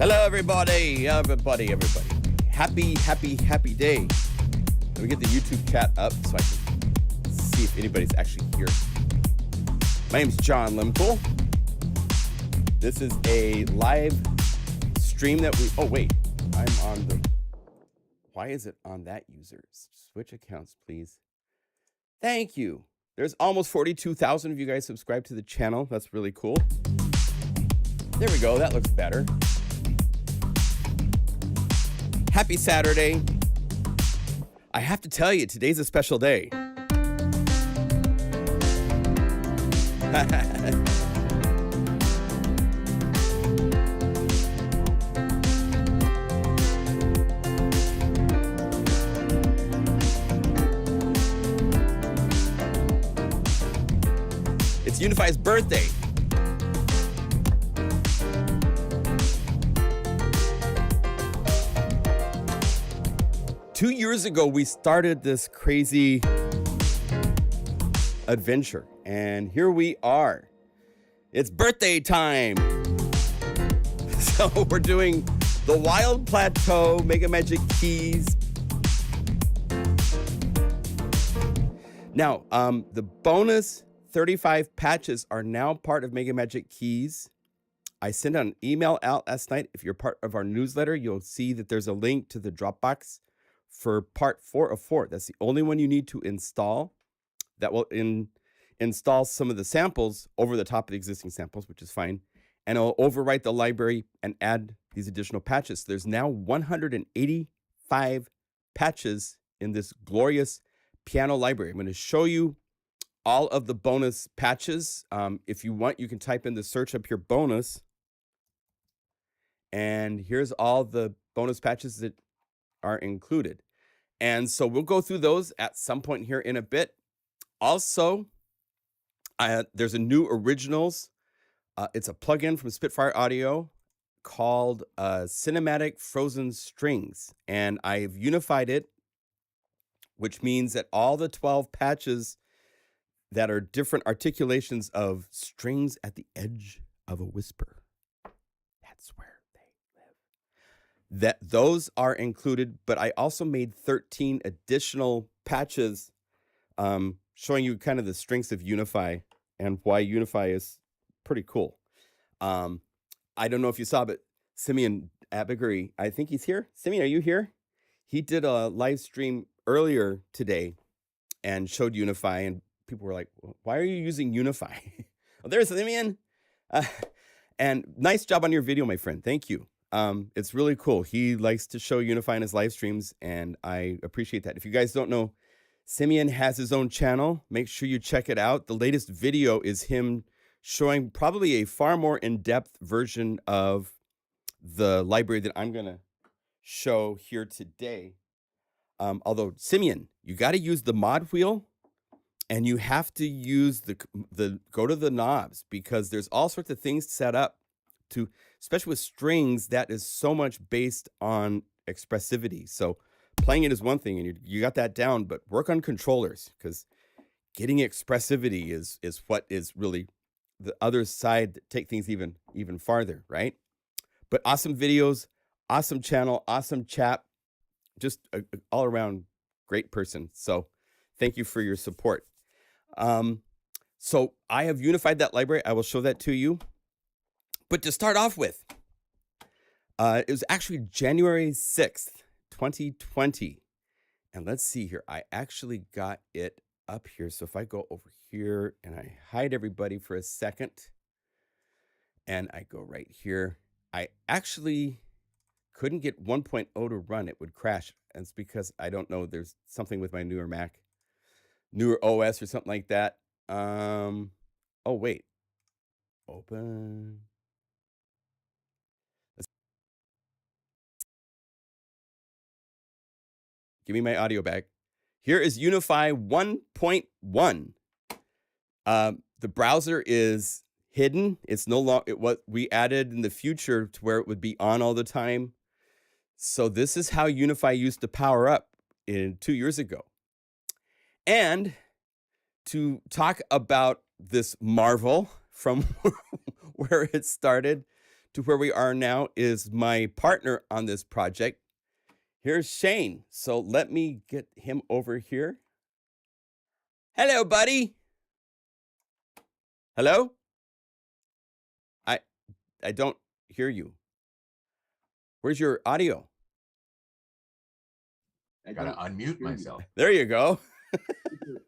Hello, everybody. Happy day. Let me get the YouTube chat up so I can see if anybody's actually here. My name's John Limpool. This is a live stream that we, oh wait, I'm on the, why is it on that user? Switch accounts, please. Thank you. There's almost 42,000 of you guys subscribed to the channel. That's really cool. There we go, that looks better. Happy Saturday. I have to tell you, today's a special day. It's Unify's birthday. Two years ago, we started this crazy adventure, and here we are. It's birthday time. So we're doing the Wild Plateau, MegaMagic Keys. Now, the bonus 35 patches are now part of MegaMagic Keys. I sent an email out last night. If you're part of our newsletter, you'll see that there's a link to the Dropbox for part 4 of 4. That's the only one you need to install. That will install some of the samples over the top of the existing samples, which is fine. And it'll overwrite the library and add these additional patches. So there's now 185 patches in this glorious piano library. I'm going to show you all of the bonus patches. If you want, you can type in the search up here bonus. And here's all the bonus patches that are included. And so we'll go through those at some point here in a bit. Also, there's a new originals. It's a plugin from Spitfire Audio called Cinematic Frozen Strings. And I've unified it, which means that all the 12 patches that are different articulations of strings at the edge of a whisper. That's where that those are included, but I also made 13 additional patches showing you kind of the strengths of Unify and why Unify is pretty cool. I don't know if you saw, but Simeon Abigary, I think he's here. Simeon, are you here? He did a live stream earlier today and showed Unify, and people were like, why are you using Unify? Well, there's Simeon. And nice job on your video, my friend. Thank you. It's really cool. He likes to show Unify in his live streams, and I appreciate that. If you guys don't know, Simeon has his own channel. Make sure you check it out. The latest video is him showing probably a far more in-depth version of the library that I'm going to show here today. Although, Simeon, you got to use the mod wheel, and you have to use go to the knobs, because there's all sorts of things set up to, especially with strings, that is so much based on expressivity. So playing it is one thing, and you got that down, but work on controllers, because getting expressivity is what is really the other side that take things even farther, right? But awesome videos, awesome channel, awesome chat, just a all around great person. So thank you for your support. So I have unified that library. I will show that to you. But to start off with, it was actually January 6th, 2020. And let's see here. I actually got it up here. So if I go over here and I hide everybody for a second, and I go right here, I actually couldn't get 1.0 to run. It would crash. And it's because I don't know. There's something with my newer Mac, newer OS or something like that. Oh, wait. Open. Give me my audio back. Here is Unify 1.1. The browser is hidden. It's no longer what we added in the future to where it would be on all the time. So this is how Unify used to power up 2 years ago. And to talk about this marvel from where it started to where we are now is my partner on this project. Here's Shane. So let me get him over here. Hello, buddy. Hello? I don't hear you. Where's your audio? I gotta unmute myself. There you go.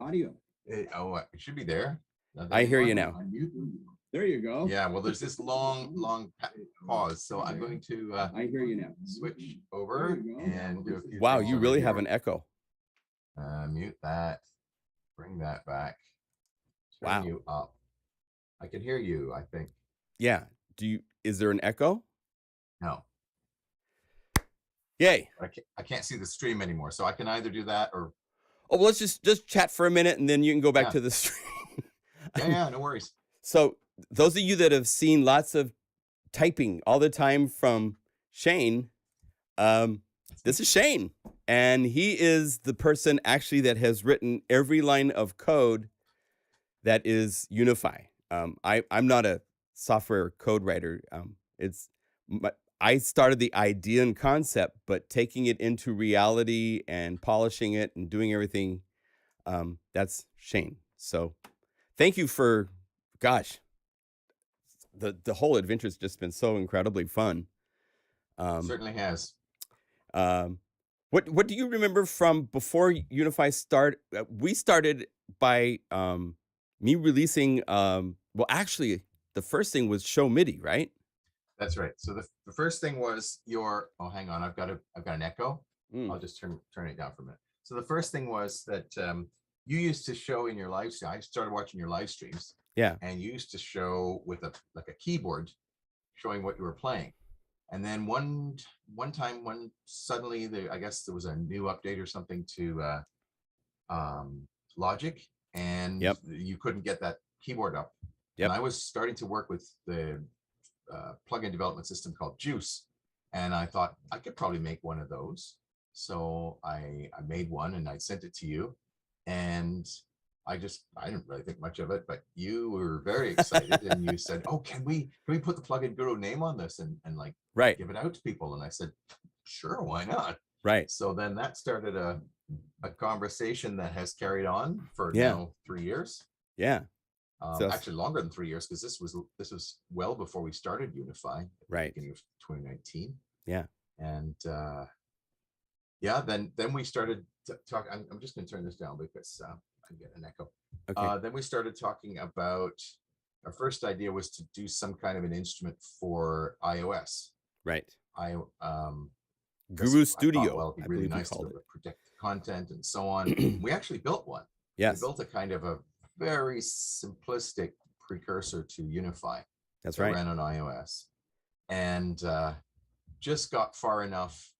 Audio. It should be there. I hear you now. Unmute. There you go. Yeah, well, there's this long pause, so I'm going to I hear you now. Switch over and do a few Wow, things you over really here. have an echo. Mute that. Bring that back. Turn Wow. you up. I can hear you, I think. Yeah. Is there an echo? No. Yay. I can't see the stream anymore, so I can either do that or. Oh, well, let's just chat for a minute and then you can go back to the stream. Yeah, no worries. So those of you that have seen lots of typing all the time from Shane, this is Shane. And he is the person actually that has written every line of code that is Unify. I'm not a software code writer. I started the idea and concept, but taking it into reality and polishing it and doing everything, that's Shane. So thank you for, gosh, the whole adventure's just been so incredibly fun. Certainly has. What do you remember from before Unify started? We started by me releasing, well, actually, the first thing was Show Midi, right? That's right. So the first thing was your, oh, hang on, I've got an echo. I'll just turn it down for a minute. So the first thing was that you used to show in your live stream. I started watching your live streams. Yeah. And you used to show with a keyboard showing what you were playing. And then one time when suddenly I guess there was a new update or something to Logic, and you couldn't get that keyboard up. And I was starting to work with the plugin development system called Juice, and I thought I could probably make one of those. So I made one and I sent it to you, and I didn't really think much of it, but you were very excited and you said, "Oh, can we put the PlugInGuru name on this and like give it out to people?" And I said, "Sure, why not?" Right. So then that started a conversation that has carried on for now 3 years. Yeah. Actually longer than 3 years, because this was well before we started Unify, at the beginning of 2019. Yeah. And then we started talking. I'm just going to turn this down because I get an echo. Okay. Then we started talking about, our first idea was to do some kind of an instrument for iOS. Right. Guru Studio. Thought, well, it'd be really nice to predict content and so on. We actually built one. Yes. We built a kind of a very simplistic precursor to Unify. That's right. Ran on iOS, and just got far enough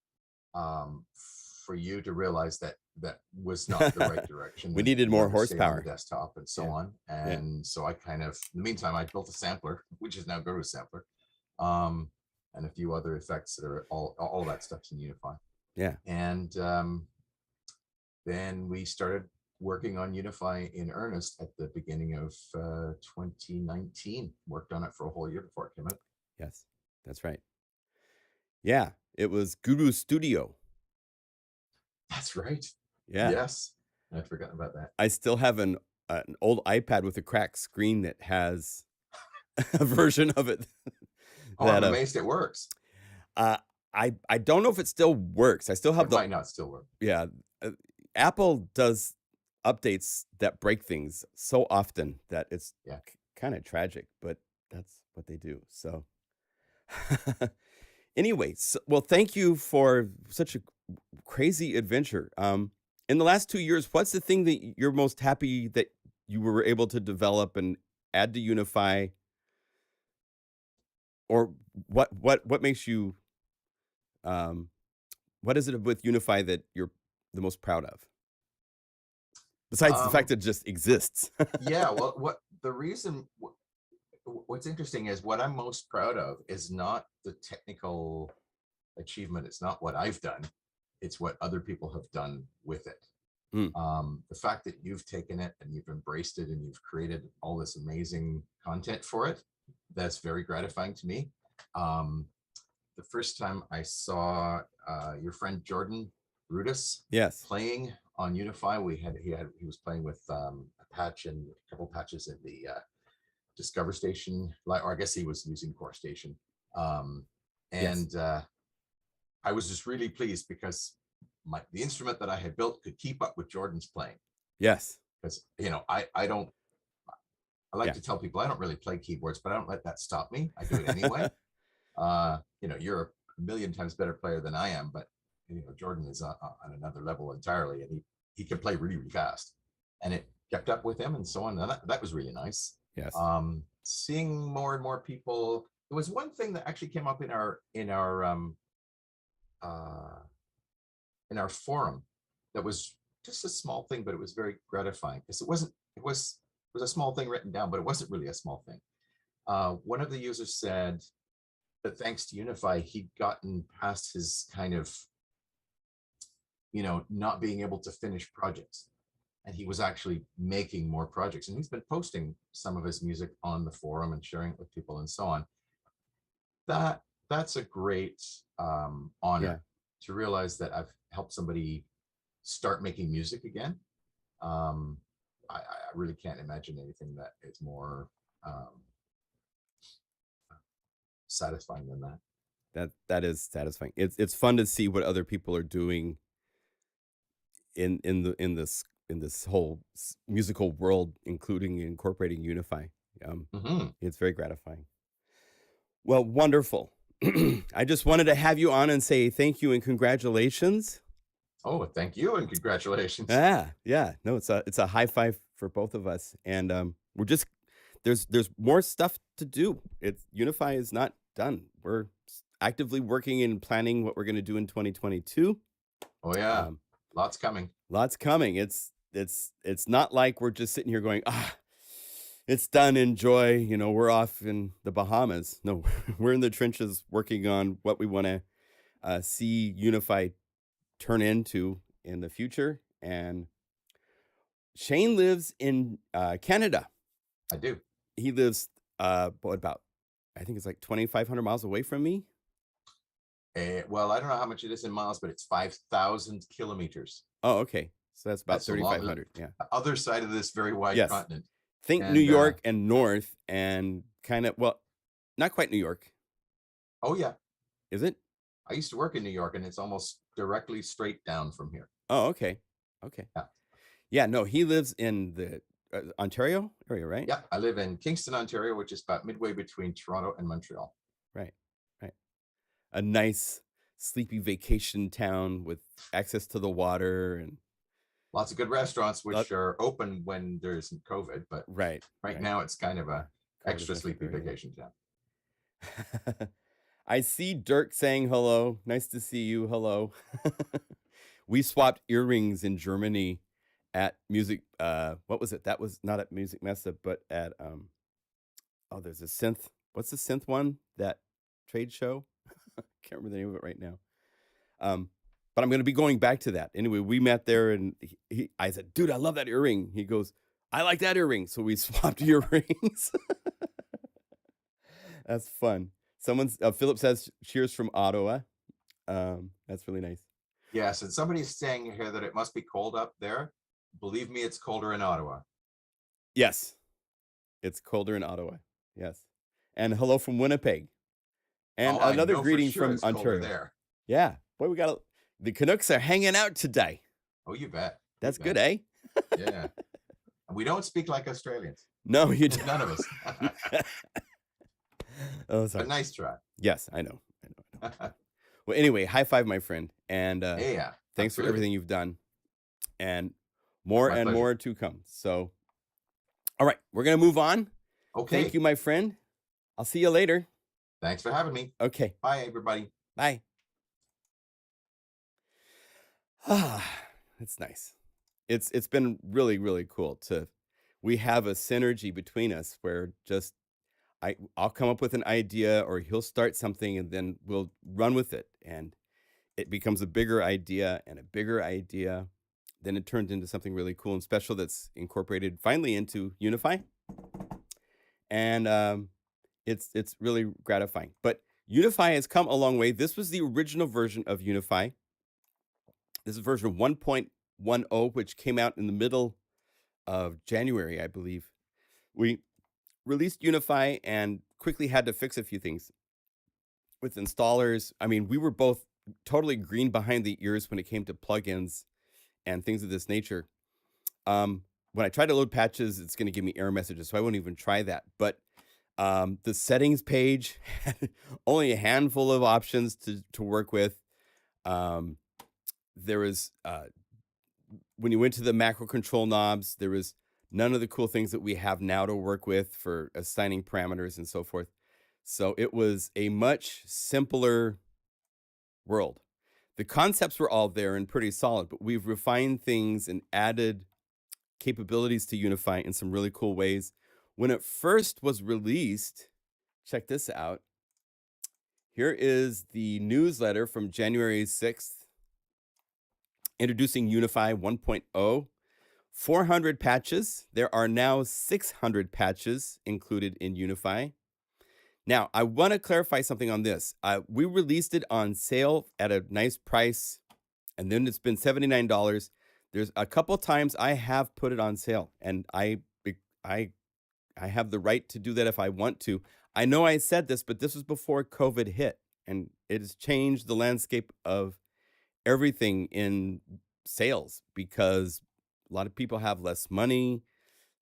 for you to realize that was not the right direction. We needed more horsepower, on the desktop and so on. And so I kind of, in the meantime, I built a sampler, which is now Guru Sampler, and a few other effects that are all that stuff's in Unify. Yeah. And then we started working on Unify in earnest at the beginning of 2019. Worked on it for a whole year before it came out. Yes, that's right. Yeah, it was Guru Studio. That's right. Yeah. Yes, I'd forgotten about that. I still have an old iPad with a cracked screen that has a version of it. I'm amazed it works. I don't know if it still works. I still have might not still work. Yeah, Apple does updates that break things so often that it's kind of tragic, but that's what they do. So anyway, well, thank you for such a crazy adventure. In the last 2 years, what's the thing that you're most happy that you were able to develop and add to Unify? Or what makes you, what is it with Unify that you're the most proud of? Besides the fact that it just exists. Yeah, well, what's interesting is what I'm most proud of is not the technical achievement. It's not what I've done. It's what other people have done with it. The fact that you've taken it and you've embraced it and you've created all this amazing content for it, that's very gratifying to me. The first time I saw your friend Jordan Rudis Yes. playing on Unify, he was playing with a patch and a couple patches in the Discover Station, or I guess he was using Core Station. Yes. I was just really pleased because the instrument that I had built could keep up with Jordan's playing. Yes. Because, you know, I like to tell people I don't really play keyboards, but I don't let that stop me. I do it anyway. You know, you're a million times better player than I am, but you know, Jordan is on another level entirely, and he can play really, really fast, and it kept up with him and so on. And that was really nice. Yes. Seeing more and more people. There was one thing that actually came up in our forum that was just a small thing, but it was very gratifying because it was a small thing written down, but it wasn't really a small thing. One of the users said that thanks to Unify, he'd gotten past his kind of, you know, not being able to finish projects. And he was actually making more projects. And he's been posting some of his music on the forum and sharing it with people and so on. That's a great honor to realize that I've helped somebody start making music again. I really can't imagine anything that is more satisfying than that. That is satisfying. It's fun to see what other people are doing in this whole musical world, including incorporating Unify. It's very gratifying. Well, wonderful. I just wanted to have you on and say thank you and congratulations. Oh, thank you and congratulations. Yeah. No, it's a high five for both of us, and we're just there's more stuff to do. Unify is not done. We're actively working and planning what we're going to do in 2022. Oh yeah, lots coming. Lots coming. It's not like we're just sitting here going, it's done, enjoy, you know, we're off in the Bahamas. No, we're in the trenches working on what we want to see Unify turn into in the future. And Shane lives in Canada. I do. He lives about, I think it's like 2,500 miles away from me. Well, I don't know how much it is in miles, but it's 5,000 kilometers. Oh, okay. So that's about 3,500. Yeah. Other side of this very wide continent. Think New York and north, and kind of, well, not quite New York. Oh yeah. Is it? I used to work in New York, and it's almost directly straight down from here. Oh, okay. Yeah, no, he lives in the Ontario area, right? Yeah, I live in Kingston, Ontario, which is about midway between Toronto and Montreal. Right. A nice sleepy vacation town with access to the water and lots of good restaurants, which are open when there isn't COVID, but right now it's kind of a extra sleepy vacation town. I see Dirk saying hello. Nice to see you. Hello. We swapped earrings in Germany at music. What was it? That was not at Music Messe, but at there's a synth. What's the synth one? That trade show? Can't remember the name of it right now. But I'm going to be going back to that. Anyway, we met there, and I said, dude, I love that earring. He goes, I like that earring. So we swapped earrings. That's fun. Philip says, cheers from Ottawa. That's really nice. Yes, and somebody's saying here that it must be cold up there. Believe me, it's colder in Ottawa. Yes, it's colder in Ottawa. Yes. And hello from Winnipeg. And another greeting from Ontario. There. Yeah. Boy, the Canucks are hanging out today. Oh, you bet. That's good, eh? Yeah. And we don't speak like Australians. No, you don't. None of us. Oh, sorry. But nice try. Yes, I know. Well, anyway, high five, my friend. And thanks for everything you've done. And more and more to come. So, all right, we're going to move on. Okay. Thank you, my friend. I'll see you later. Thanks for having me. Okay. Bye, everybody. Bye. That's nice. It's been really, really cool we have a synergy between us where just I'll come up with an idea or he'll start something and then we'll run with it. And it becomes a bigger idea and a bigger idea. Then it turns into something really cool and special that's incorporated finally into Unify. And it's really gratifying. But Unify has come a long way. This was the original version of Unify. This is version 1.10, which came out in the middle of January, I believe. We released Unify and quickly had to fix a few things with installers. I mean, we were both totally green behind the ears when it came to plugins and things of this nature. When I try to load patches, it's going to give me error messages, so I won't even try that. But the settings page had only a handful of options to work with. There was, when you went to the macro control knobs, there was none of the cool things that we have now to work with for assigning parameters and so forth. So it was a much simpler world. The concepts were all there and pretty solid, but we've refined things and added capabilities to Unify in some really cool ways. When it first was released, check this out. Here is the newsletter from January 6th, introducing Unify 1.0. 400 patches. There are now 600 patches included in Unify. Now, I want to clarify something on this. We released it on sale at a nice price, and then it's been $79. There's a couple times I have put it on sale, and I have the right to do that if I want to. I know I said this, but this was before COVID hit, and it has changed the landscape of everything in sales because a lot of people have less money.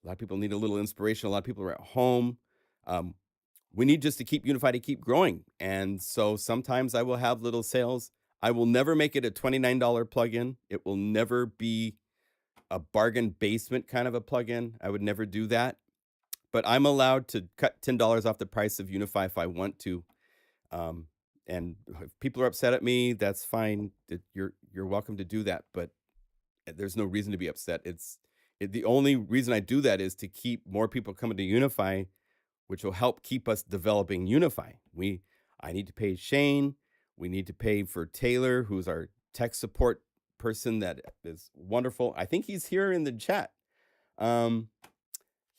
A lot of people need a little inspiration. A lot of people are at home. We need just to keep Unify to keep growing. And so sometimes I will have little sales. I will never make it a $29 plugin. It will never be a bargain basement kind of a plugin. I would never do that. But I'm allowed to cut $10 off the price of Unify if I want to. And if people are upset at me, that's fine. You're welcome to do that. But there's no reason to be upset. The only reason I do that is to keep more people coming to Unify, which will help keep us developing Unify. I need to pay Shane. We need to pay for Taylor, who's our tech support person that is wonderful. I think he's here in the chat.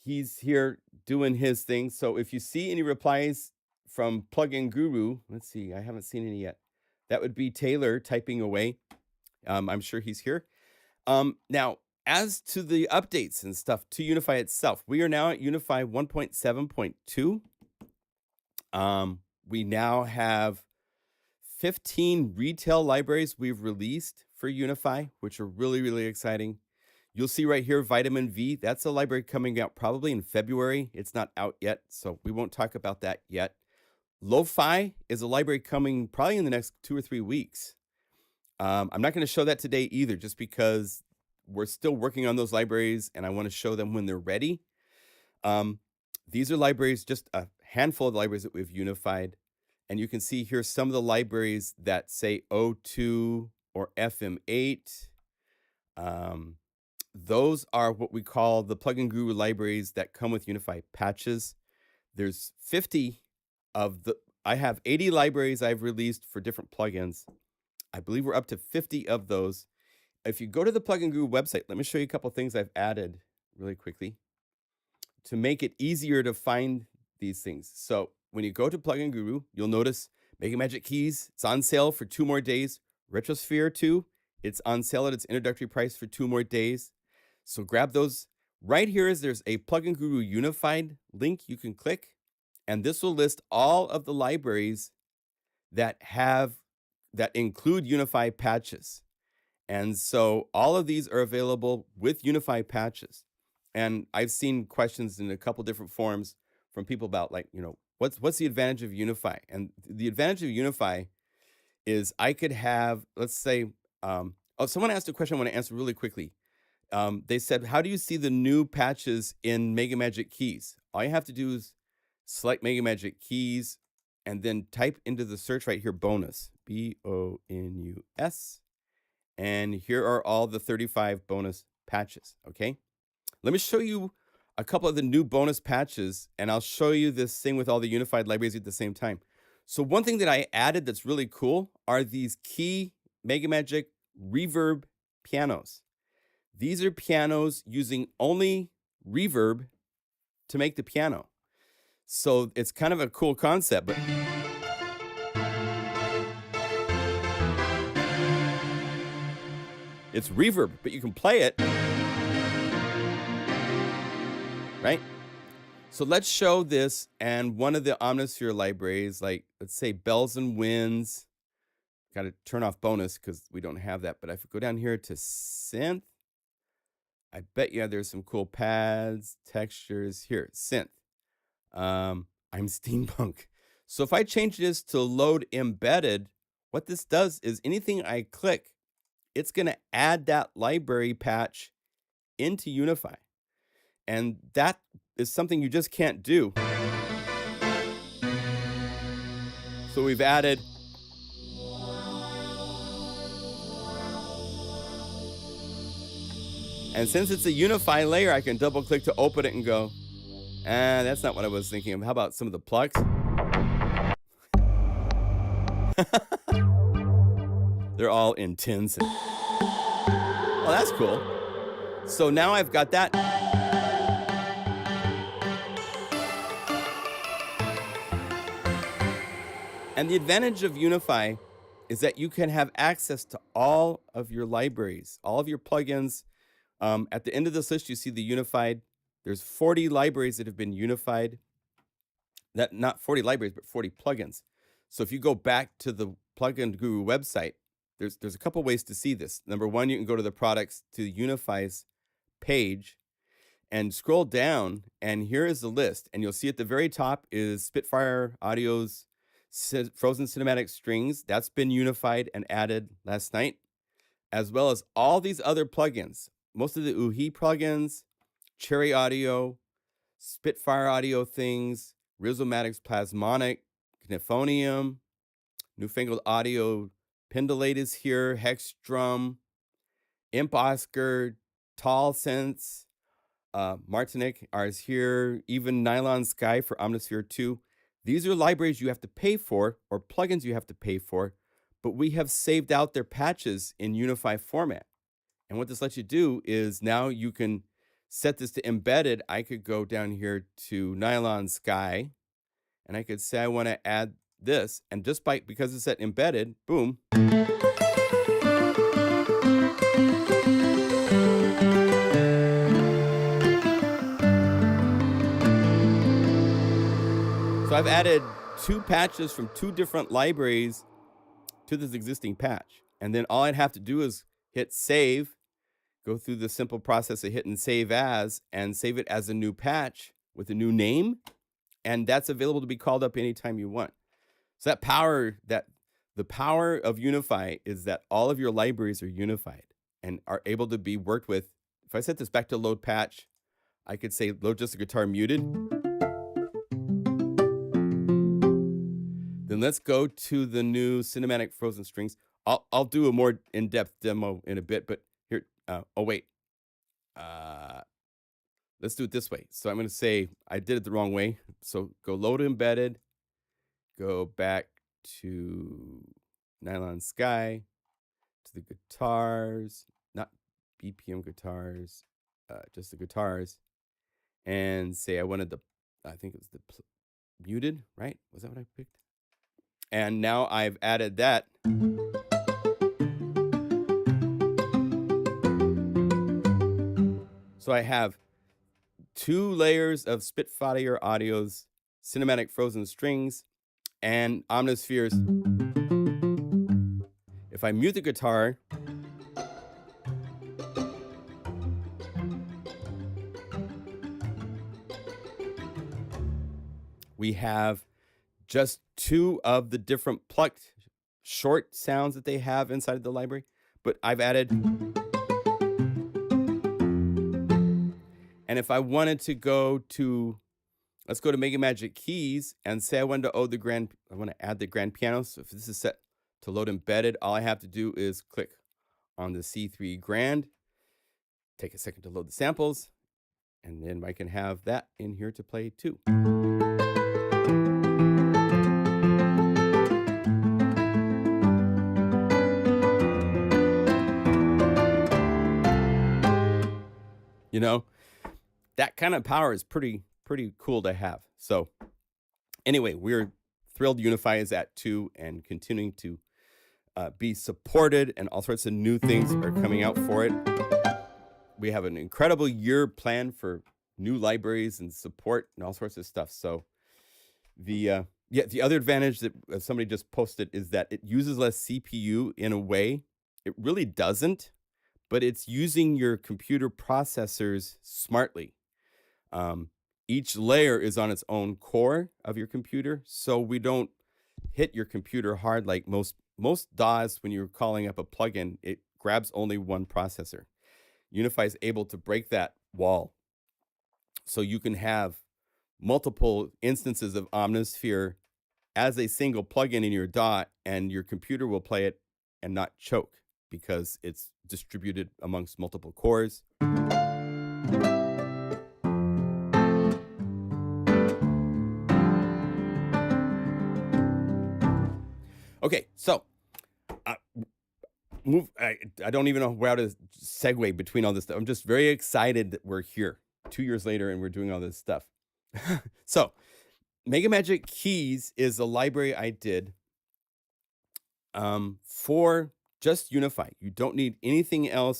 He's here doing his thing. So if you see any replies from PlugInGuru, let's see, I haven't seen any yet. That would be Taylor typing away. I'm sure he's here. Now, as to the updates and stuff to Unify itself, we are now at Unify 1.7.2. We now have 15 retail libraries we've released for Unify, which are really, really exciting. You'll see right here, Vitamin V. That's a library coming out probably in February. It's not out yet, so we won't talk about that yet. Lo-Fi is a library coming probably in the next 2 or 3 weeks. I'm not going to show that today either, just because we're still working on those libraries and I want to show them when they're ready. These are libraries, just a handful of libraries that we've unified. And you can see here some of the libraries that say O2 or FM8. Those are what we call the PlugInGuru libraries that come with Unify patches. There's 50 I have 80 libraries I've released for different plugins. I believe we're up to 50 of those. If you go to the PlugInGuru website, let me show you a couple things I've added really quickly to make it easier to find these things. So when you go to PlugInGuru, you'll notice MegaMagic Keys. It's on sale for 2 more days. Retrosphere 2, it's on sale at its introductory price for 2 more days. So grab those. Right here there's a PlugInGuru Unified link you can click, and this will list all of the libraries that include Unify patches. And so all of these are available with Unify patches. And I've seen questions in a couple different forums from people about, like, what's the advantage of Unify? And the advantage of Unify is I could have, let's say, someone asked a question I want to answer really quickly. They said, how do you see the new patches in MegaMagic Keys? All you have to do is select MegaMagic Keys and then type into the search right here, bonus, bonus. And here are all the 35 bonus patches, okay? Let me show you a couple of the new bonus patches, and I'll show you this thing with all the unified libraries at the same time. So one thing that I added that's really cool are these key MegaMagic Reverb pianos. These are pianos using only reverb to make the piano. So it's kind of a cool concept, but It's reverb, but you can play it, right? So let's show this, and one of the Omnisphere libraries, like let's say Bells and Winds. Got to turn off bonus because we don't have that. But if I go down here to Synth, I bet you there's some cool pads, textures. Here, Synth. I'm steampunk. So if I change this to load embedded, what this does is anything I click, it's going to add that library patch into Unify. And that is something you just can't do. So we've added and since it's a Unify layer, I can double click to open it and go, that's not what I was thinking of. How about some of the plugs? They're all in tins. Well, that's cool. So now I've got that. And the advantage of Unify is that you can have access to all of your libraries, all of your plugins. At the end of this list, you see the unified. There's 40 libraries that have been unified. That not 40 libraries, but 40 plugins. So if you go back to the PlugInGuru website, there's a couple ways to see this. Number one, you can go to the products to Unify's page and scroll down, and here is the list. And you'll see at the very top is Spitfire Audio's Frozen Cinematic Strings. That's been unified and added last night, as well as all these other plugins. Most of the UHI plugins, Cherry Audio, Spitfire Audio things, Rhythmic's Plasmonic, Kniphonium, Newfangled Audio, Pendulate is here, Hex Drum, Imp Oscar, Tall Synths, Martinic is here, even Nylon Sky for Omnisphere 2. These are libraries you have to pay for, or plugins you have to pay for, but we have saved out their patches in Unify format. And what this lets you do is now you can set this to embedded. I could go down here to Nylon Sky, and I could say I want to add this, and just because it's set embedded, boom. So I've added 2 patches from 2 different libraries to this existing patch. And then all I'd have to do is hit save, go through the simple process of hitting save as, and save it as a new patch with a new name. And that's available to be called up anytime you want. So the power of Unify is that all of your libraries are unified and are able to be worked with. If I set this back to load patch, I could say load just a guitar muted. Then let's go to the new cinematic frozen strings. I'll do a more in-depth demo in a bit, but here, let's do it this way. So I'm going to say I did it the wrong way. So go load embedded, go back to Nylon Sky, to the guitars, not BPM guitars, just the guitars, and say I wanted I think it was the muted, right? Was that what I picked? And now I've added that. So I have 2 layers of Spitfire Audio's cinematic frozen strings and Omnisphere's. If I mute the guitar, we have just 2 of the different plucked short sounds that they have inside of the library, but I've added. And if I wanted to go to, let's go to MegaMagic Keys and say I wanted to I want to add the grand piano. So if this is set to load embedded, all I have to do is click on the C3 grand, take a second to load the samples, and then I can have that in here to play too. You know, that kind of power is pretty cool to have. So anyway, we're thrilled Unify is at 2 and continuing to be supported, and all sorts of new things are coming out for it. We have an incredible year planned for new libraries and support and all sorts of stuff. So the other advantage that somebody just posted is that it uses less CPU in a way. It really doesn't, but it's using your computer processors smartly. Each layer is on its own core of your computer, so we don't hit your computer hard like most DAWs. When you're calling up a plugin, it grabs only one processor. Unify is able to break that wall, so you can have multiple instances of Omnisphere as a single plugin in your DAW, and your computer will play it and not choke because it's distributed amongst multiple cores. Okay, so I don't even know how to segue between all this stuff. I'm just very excited that we're here 2 years later and we're doing all this stuff. So MegaMagic Keys is a library I did for just Unify. You don't need anything else.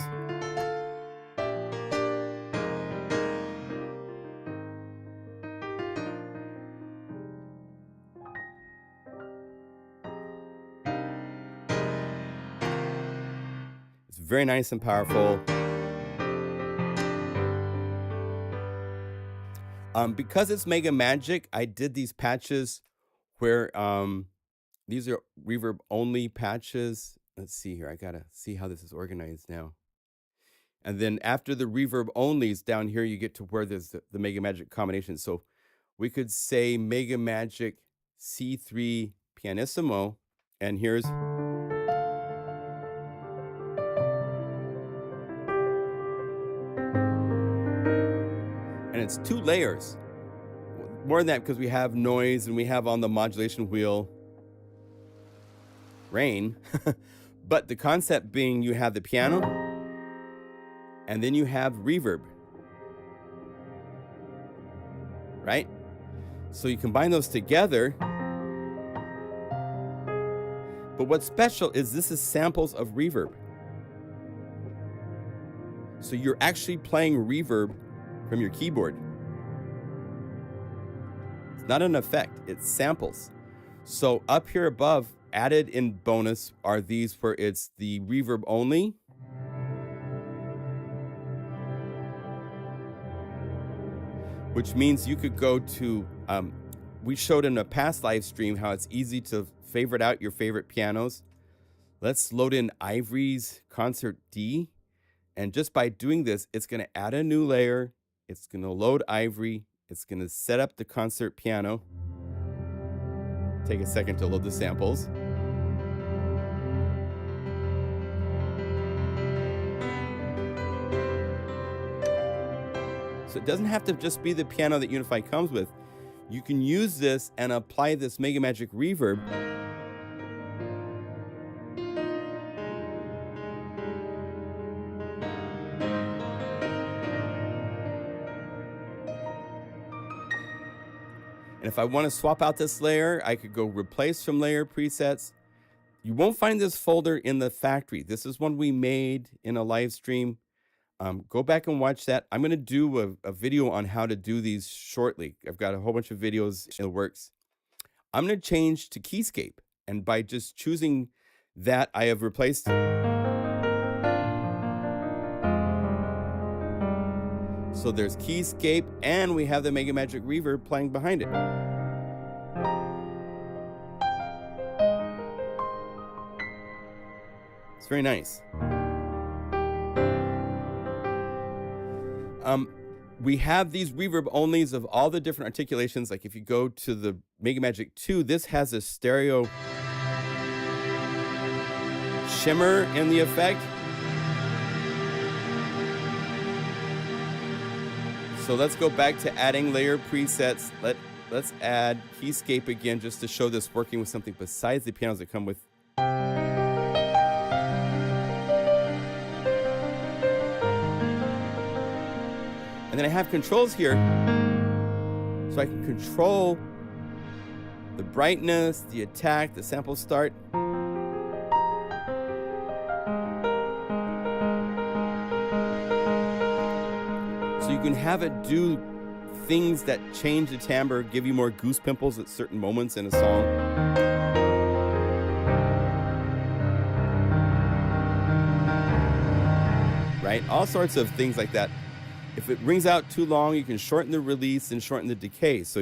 It's very nice and powerful. Because it's MegaMagic, I did these patches where these are reverb only patches. Let's see here. I gotta see how this is organized now. And then after the reverb onlys down here, you get to where there's the MegaMagic combination. So we could say MegaMagic C3 pianissimo, and here's and it's 2 layers. More than that, because we have noise and we have on the modulation wheel rain. But the concept being you have the piano and then you have reverb, right? So you combine those together. But what's special is this is samples of reverb. So you're actually playing reverb from your keyboard. It's not an effect, it's samples. So up here above, added in bonus are these where it's the reverb only. Which means you could go to, we showed in a past live stream how it's easy to favorite out your favorite pianos. Let's load in Ivory's Concert D. And just by doing this, it's gonna add a new layer. It's gonna load Ivory. It's gonna set up the concert piano. Take a second to load the samples. So it doesn't have to just be the piano that Unify comes with. You can use this and apply this MegaMagic reverb. And if I want to swap out this layer, I could go replace from layer presets. You won't find this folder in the factory. This is one we made in a live stream. Go back and watch that. I'm going to do a video on how to do these shortly. I've got a whole bunch of videos in the works. I'm going to change to Keyscape. And by just choosing that, I have replaced. So there's Keyscape, and we have the MegaMagic reverb playing behind it. It's very nice. We have these reverb onlys of all the different articulations. Like if you go to the MegaMagic 2, this has a stereo shimmer in the effect. So let's go back to adding layer presets. Let's add Keyscape again just to show this working with something besides the pianos that come with. And then I have controls here, so I can control the brightness, the attack, the sample start. you can have it do things that change the timbre, give you more goose pimples at certain moments in a song. Right? All sorts of things like that. If it rings out too long, you can shorten the release and shorten the decay. So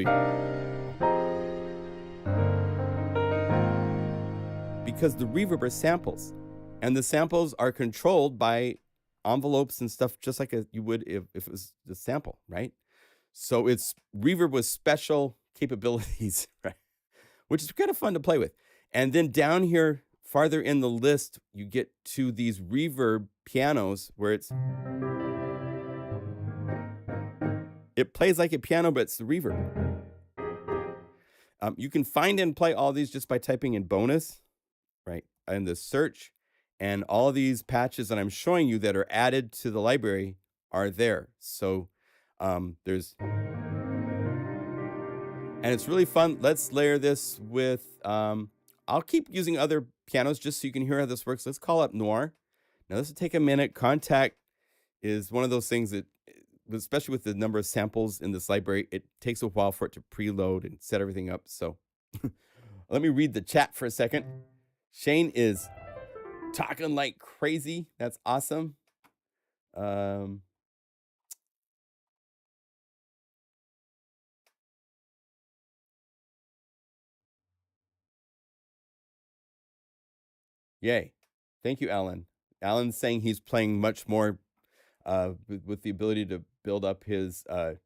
because the reverb are samples, and the samples are controlled by envelopes and stuff, just like you would if it was the sample, right? So it's reverb with special capabilities, right? Which is kind of fun to play with. And then down here, farther in the list, you get to these reverb pianos where it plays like a piano, but it's the reverb. You can find and play all these just by typing in bonus, right, in the search. And all these patches that I'm showing you that are added to the library are there. So there's, and it's really fun. Let's layer this with, I'll keep using other pianos just so you can hear how this works. Let's call up Noir. Now this will take a minute. Contact is one of those things that, especially with the number of samples in this library, it takes a while for it to preload and set everything up. So let me read the chat for a second. Shane is talking like crazy. That's awesome. Yay. Thank you, Alan. Alan's saying he's playing much more with the ability to build up his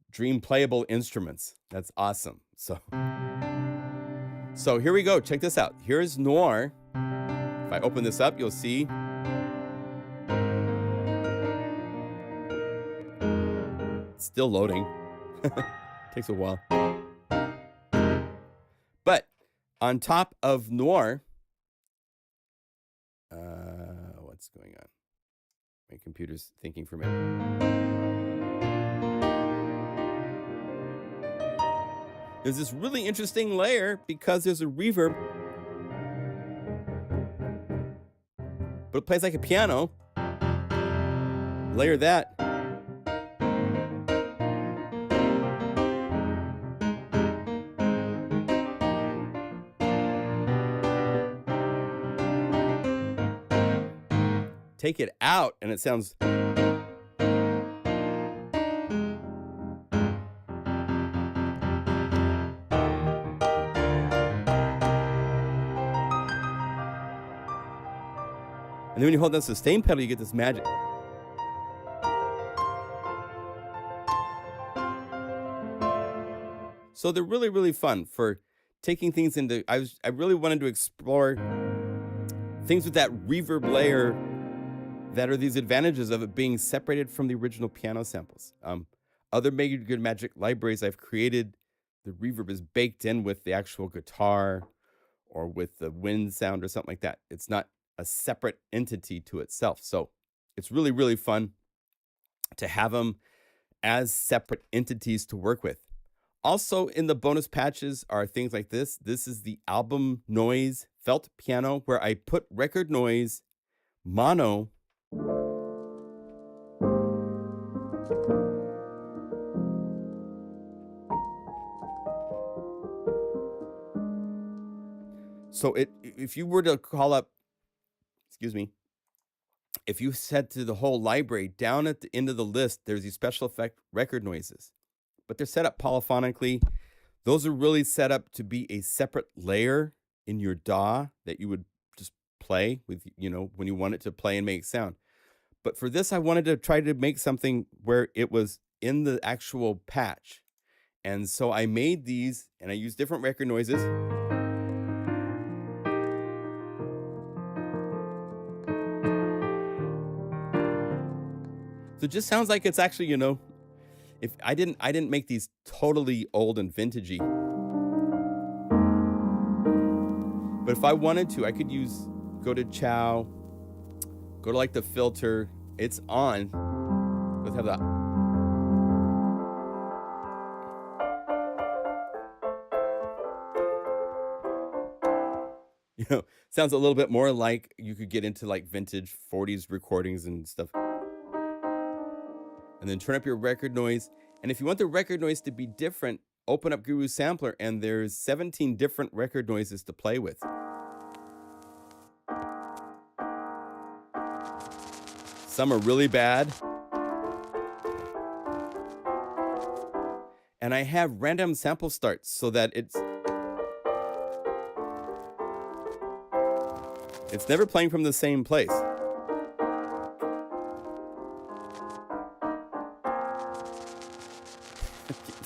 dream playable instruments. That's awesome. So here we go. Check this out. Here's Noir. If I open this up, you'll see. It's still loading. Takes a while. But on top of Noir, what's going on? My computer's thinking for a minute. There's this really interesting layer because there's a reverb, but it plays like a piano. Layer that. Take it out, and it sounds. And then when you hold down the sustain pedal, you get this magic. So they're really, really fun for taking things into. I really wanted to explore things with that reverb layer that are these advantages of it being separated from the original piano samples. Other MegaMagic libraries I've created, the reverb is baked in with the actual guitar or with the wind sound or something like that. It's not a separate entity to itself. So it's really, really fun to have them as separate entities to work with. Also in the bonus patches are things like this. This is the album noise felt piano where I put record noise, mono, so if you were to call up, excuse me, if you said to the whole library, down at the end of the list, there's these special effect record noises, but they're set up polyphonically. Those are really set up to be a separate layer in your DAW that you would just play with, when you want it to play and make sound. But for this, I wanted to try to make something where it was in the actual patch. And so I made these, and I used different record noises. So it just sounds like it's actually, if I didn't make these totally old and vintagey. But if I wanted to, I could go to Chow, go to like the filter, it's on. Let's have that. Sounds a little bit more like you could get into like vintage 40s recordings and stuff. and then turn up your record noise. And if you want the record noise to be different, open up Guru Sampler, and there's 17 different record noises to play with. Some are really bad. And I have random sample starts so that it's never playing from the same place.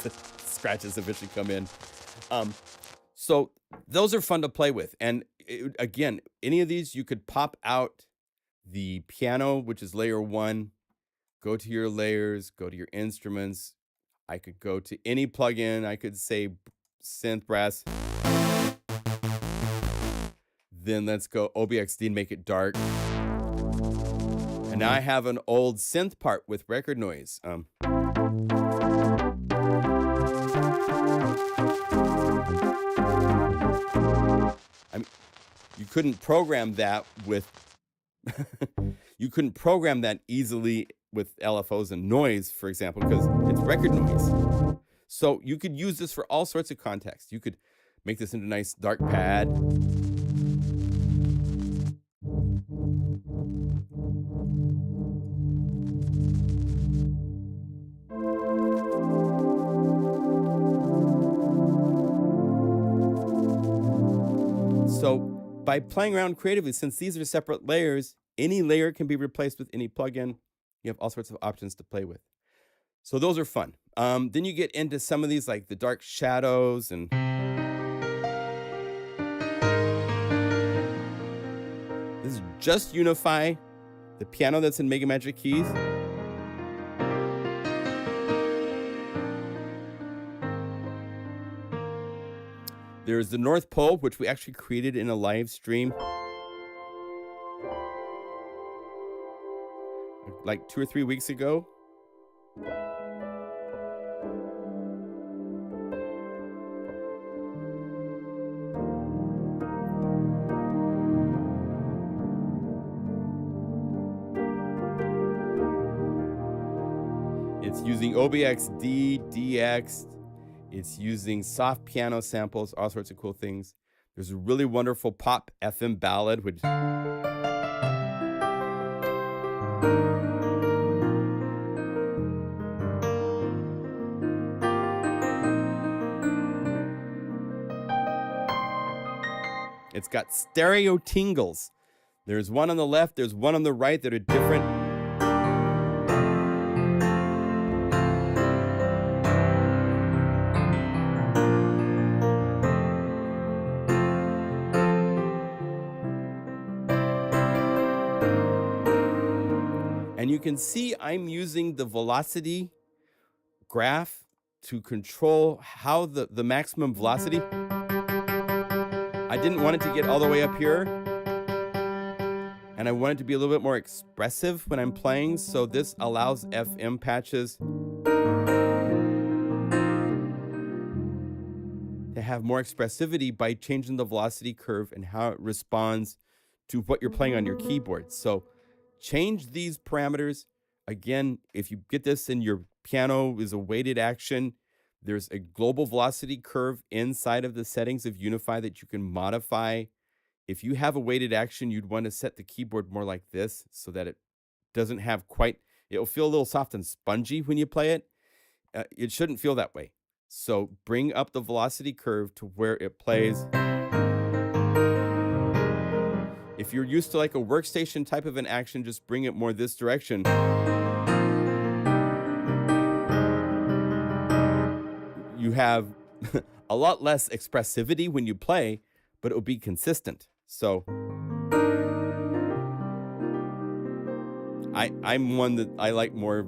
The scratches eventually come in. So those are fun to play with. And again, any of these, you could pop out the piano, which is layer 1, go to your layers, go to your instruments. I could go to any plugin. I could say synth brass. Then let's go OBXD and make it dark. And now I have an old synth part with record noise. You couldn't program that with you couldn't program that easily with LFOs and noise, for example, because it's record noise. So you could use this for all sorts of contexts. You could make this into a nice dark pad. So by playing around creatively, since these are separate layers, any layer can be replaced with any plugin. You have all sorts of options to play with. So those are fun. Then you get into some of these, like the dark shadows, and this is just Unify, the piano that's in MegaMagic Keys. There's the North Pole, which we actually created in a live stream like 2 or 3 weeks ago. It's using OBXD, DX. It's using soft piano samples, all sorts of cool things. There's a really wonderful pop FM ballad, which it's got stereo tingles. There's one on the left, there's one on the right that are different. And you can see I'm using the velocity graph to control how the maximum velocity. I didn't want it to get all the way up here, and I want it to be a little bit more expressive when I'm playing, so this allows FM patches to have more expressivity by changing the velocity curve and how it responds to what you're playing on your keyboard. So change these parameters. Again, if you get this in your piano is a weighted action, there's a global velocity curve inside of the settings of Unify that you can modify. If you have a weighted action, you'd want to set the keyboard more like this so that it doesn't have quite, it'll feel a little soft and spongy when you play it. It shouldn't feel that way. So bring up the velocity curve to where it plays. If you're used to like a workstation type of an action, just bring it more this direction. You have a lot less expressivity when you play, but it will be consistent. So I'm one that I like more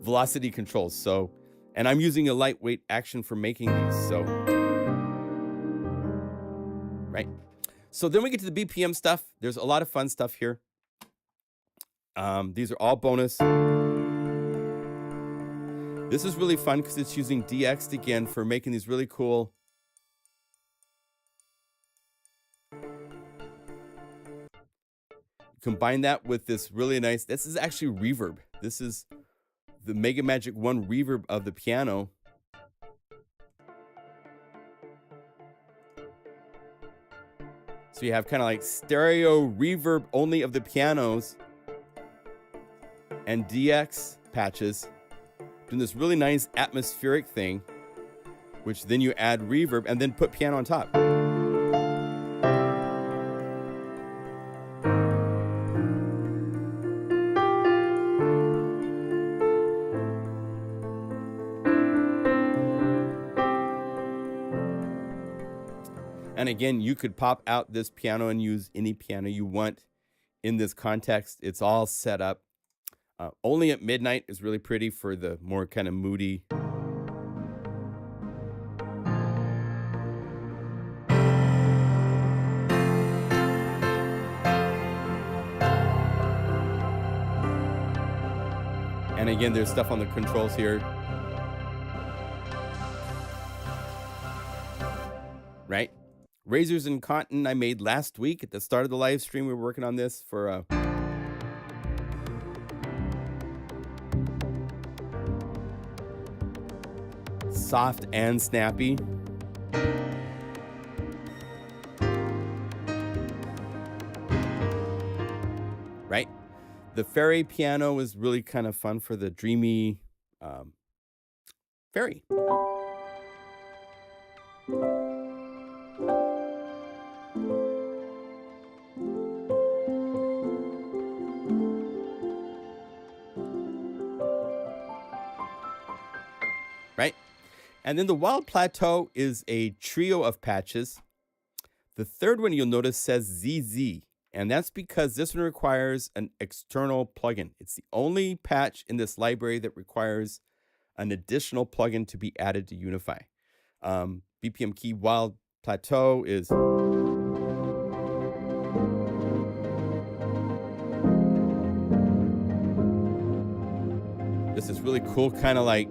velocity controls. So, and I'm using a lightweight action for making these. So, right. So then we get to the BPM stuff. There's a lot of fun stuff here. These are all bonus. This is really fun because it's using DX again for making these really cool. Combine that with this really nice, this is actually reverb. This is the MegaMagic 1 reverb of the piano. So you have kind of like stereo reverb only of the pianos and DX patches doing this really nice atmospheric thing, which then you add reverb and then put piano on top. And again, you could pop out this piano and use any piano you want in this context. It's all set up. Only at Midnight is really pretty for the more kind of moody. And again, there's stuff on the controls here. Right? Razors and Cotton I made last week at the start of the live stream. We were working on this for soft and snappy. Right? The fairy piano was really kind of fun for the dreamy fairy. Right? And then the Wild Plateau is a trio of patches. The third one you'll notice says ZZ, and that's because this one requires an external plugin. It's the only patch in this library that requires an additional plugin to be added to Unify. BPM key Wild Plateau is just this really cool kind of like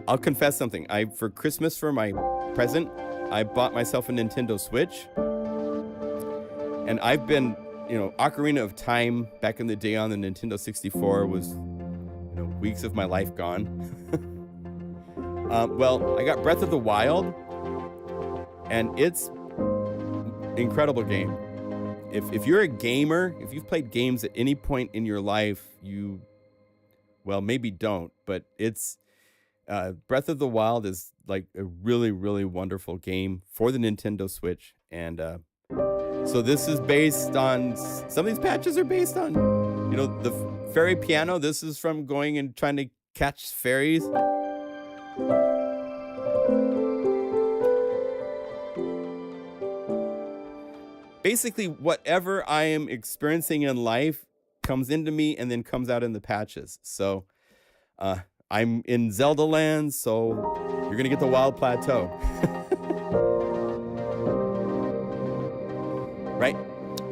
I'll confess something. For Christmas, for my present, I bought myself a Nintendo Switch. And I've been, Ocarina of Time back in the day on the Nintendo 64 was, weeks of my life gone. Well, I got Breath of the Wild, and it's an incredible game. If you're a gamer, if you've played games at any point in your life, well, maybe don't, but it's Breath of the Wild is like a really, really wonderful game for the Nintendo Switch. And so this is based on, some of these patches are based on, the fairy piano. This is from going and trying to catch fairies. Basically, whatever I am experiencing in life comes into me and then comes out in the patches. So I'm in Zelda land, so you're gonna get the Wild Plateau. Right?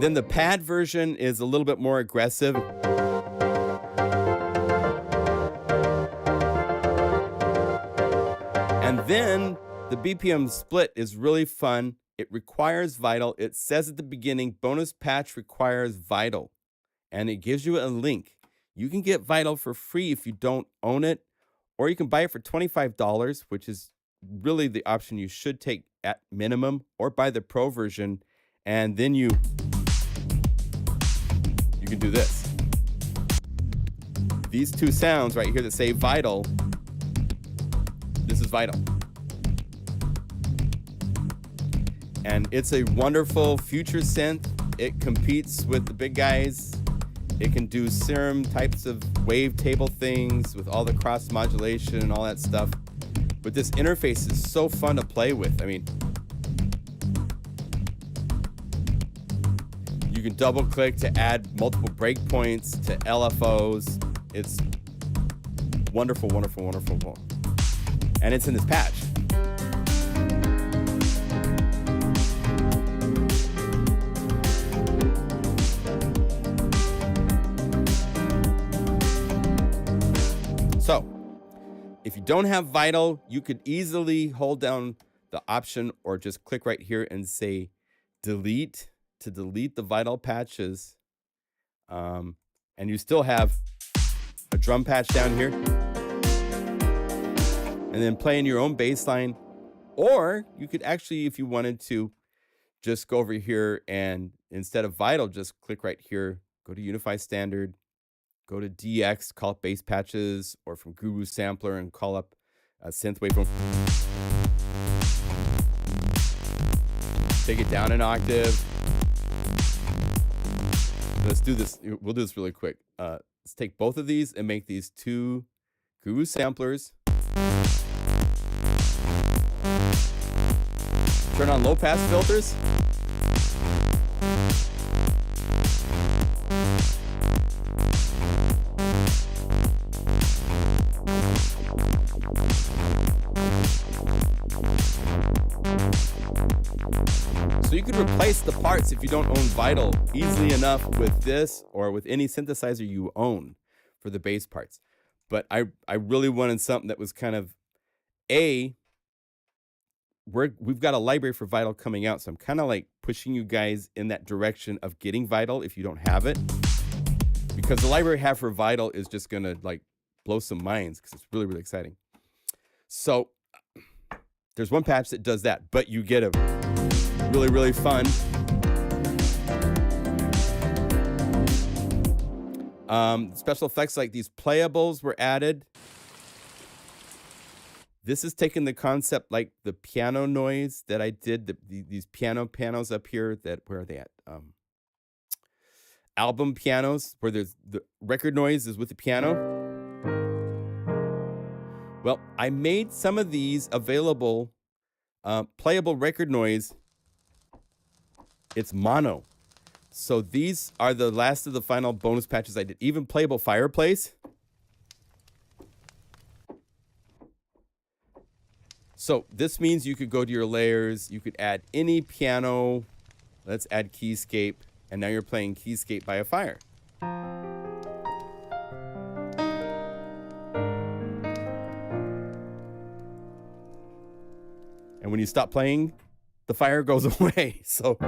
Then the pad version is a little bit more aggressive. And then the BPM split is really fun. It requires Vital. It says at the beginning, bonus patch requires Vital. And it gives you a link. You can get Vital for free if you don't own it, or you can buy it for $25, which is really the option you should take at minimum, or buy the pro version, and then you can do this. These two sounds right here that say Vital, this is Vital. And it's a wonderful future synth. It competes with the big guys. It can do serum types of wavetable things with all the cross modulation and all that stuff. But this interface is so fun to play with. I mean, you can double click to add multiple breakpoints to LFOs. It's wonderful, wonderful, wonderful. And it's in this patch. So, if you don't have Vital, you could easily hold down the option or just click right here and say delete to delete the Vital patches. And And you still have a drum patch down here. And then play in your own bass line. Or you could actually, if you wanted to, just go over here and instead of Vital, just click right here, go to Unify Standard, go to DX, call up bass patches, or from Guru Sampler and call up a synth waveform. Take it down an octave. Let's do this. We'll do this really quick. Let's take both of these and make these two Guru samplers. Turn on low pass filters. So you could replace the parts if you don't own Vital easily enough with this or with any synthesizer you own for the bass parts. But I really wanted something that was kind of we've got a library for Vital coming out, so I'm kind of like pushing you guys in that direction of getting Vital if you don't have it, because the library I have for Vital is just gonna like blow some minds because it's really, really exciting. So there's one patch that does that, but you get a really, really fun special effects like these playables were added. This is taking the concept like the piano noise that I did, these pianos up here that, where are they at? Album pianos, where there's the record noise is with the piano. Well, I made some of these available, playable record noise. It's mono. So these are the last of the final bonus patches I did. Even playable fireplace. So this means you could go to your layers, you could add any piano. Let's add keyscape, and now you're playing keyscape by a fire. And when you stop playing, the fire goes away. So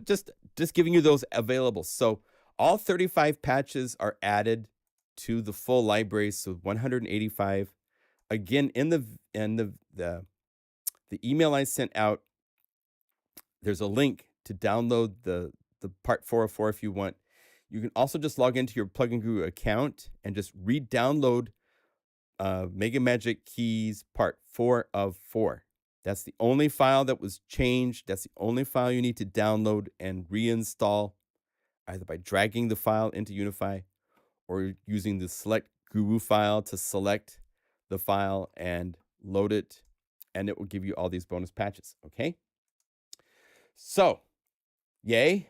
just giving you those available. So all 35 patches are added to the full library, so 185. Again, in the email I sent out, there's a link to download the part 404 if you want. You can also just log into your PlugInGuru account and just re-download MegaMagic Keys part 4 of 4. That's the only file that was changed. That's the only file you need to download and reinstall, either by dragging the file into Unify or using the select Guru file to select the file and load it, and it will give you all these bonus patches, okay? So, yay.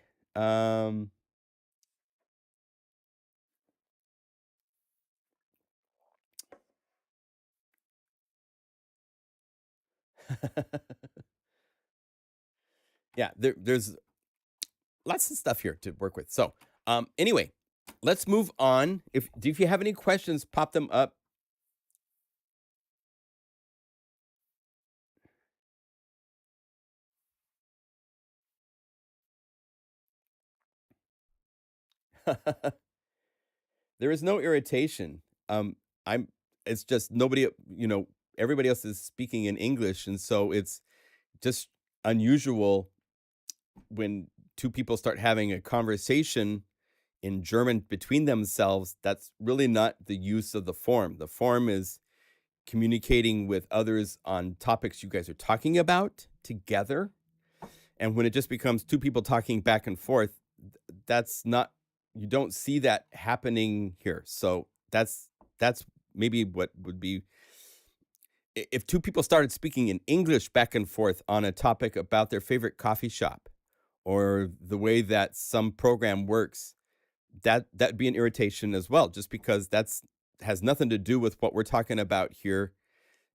Yeah, there's lots of stuff here to work with. So, anyway, let's move on. If you have any questions, pop them up. There is no irritation. It's just nobody, everybody else is speaking in English, and so it's just unusual when two people start having a conversation in German between themselves. That's really not the use of the forum. The forum is communicating with others on topics you guys are talking about together. And when it just becomes two people talking back and forth, that's not, you don't see that happening here. So that's maybe what would be, if two people started speaking in English back and forth on a topic about their favorite coffee shop or the way that some program works, that'd be an irritation as well, just because has nothing to do with what we're talking about here.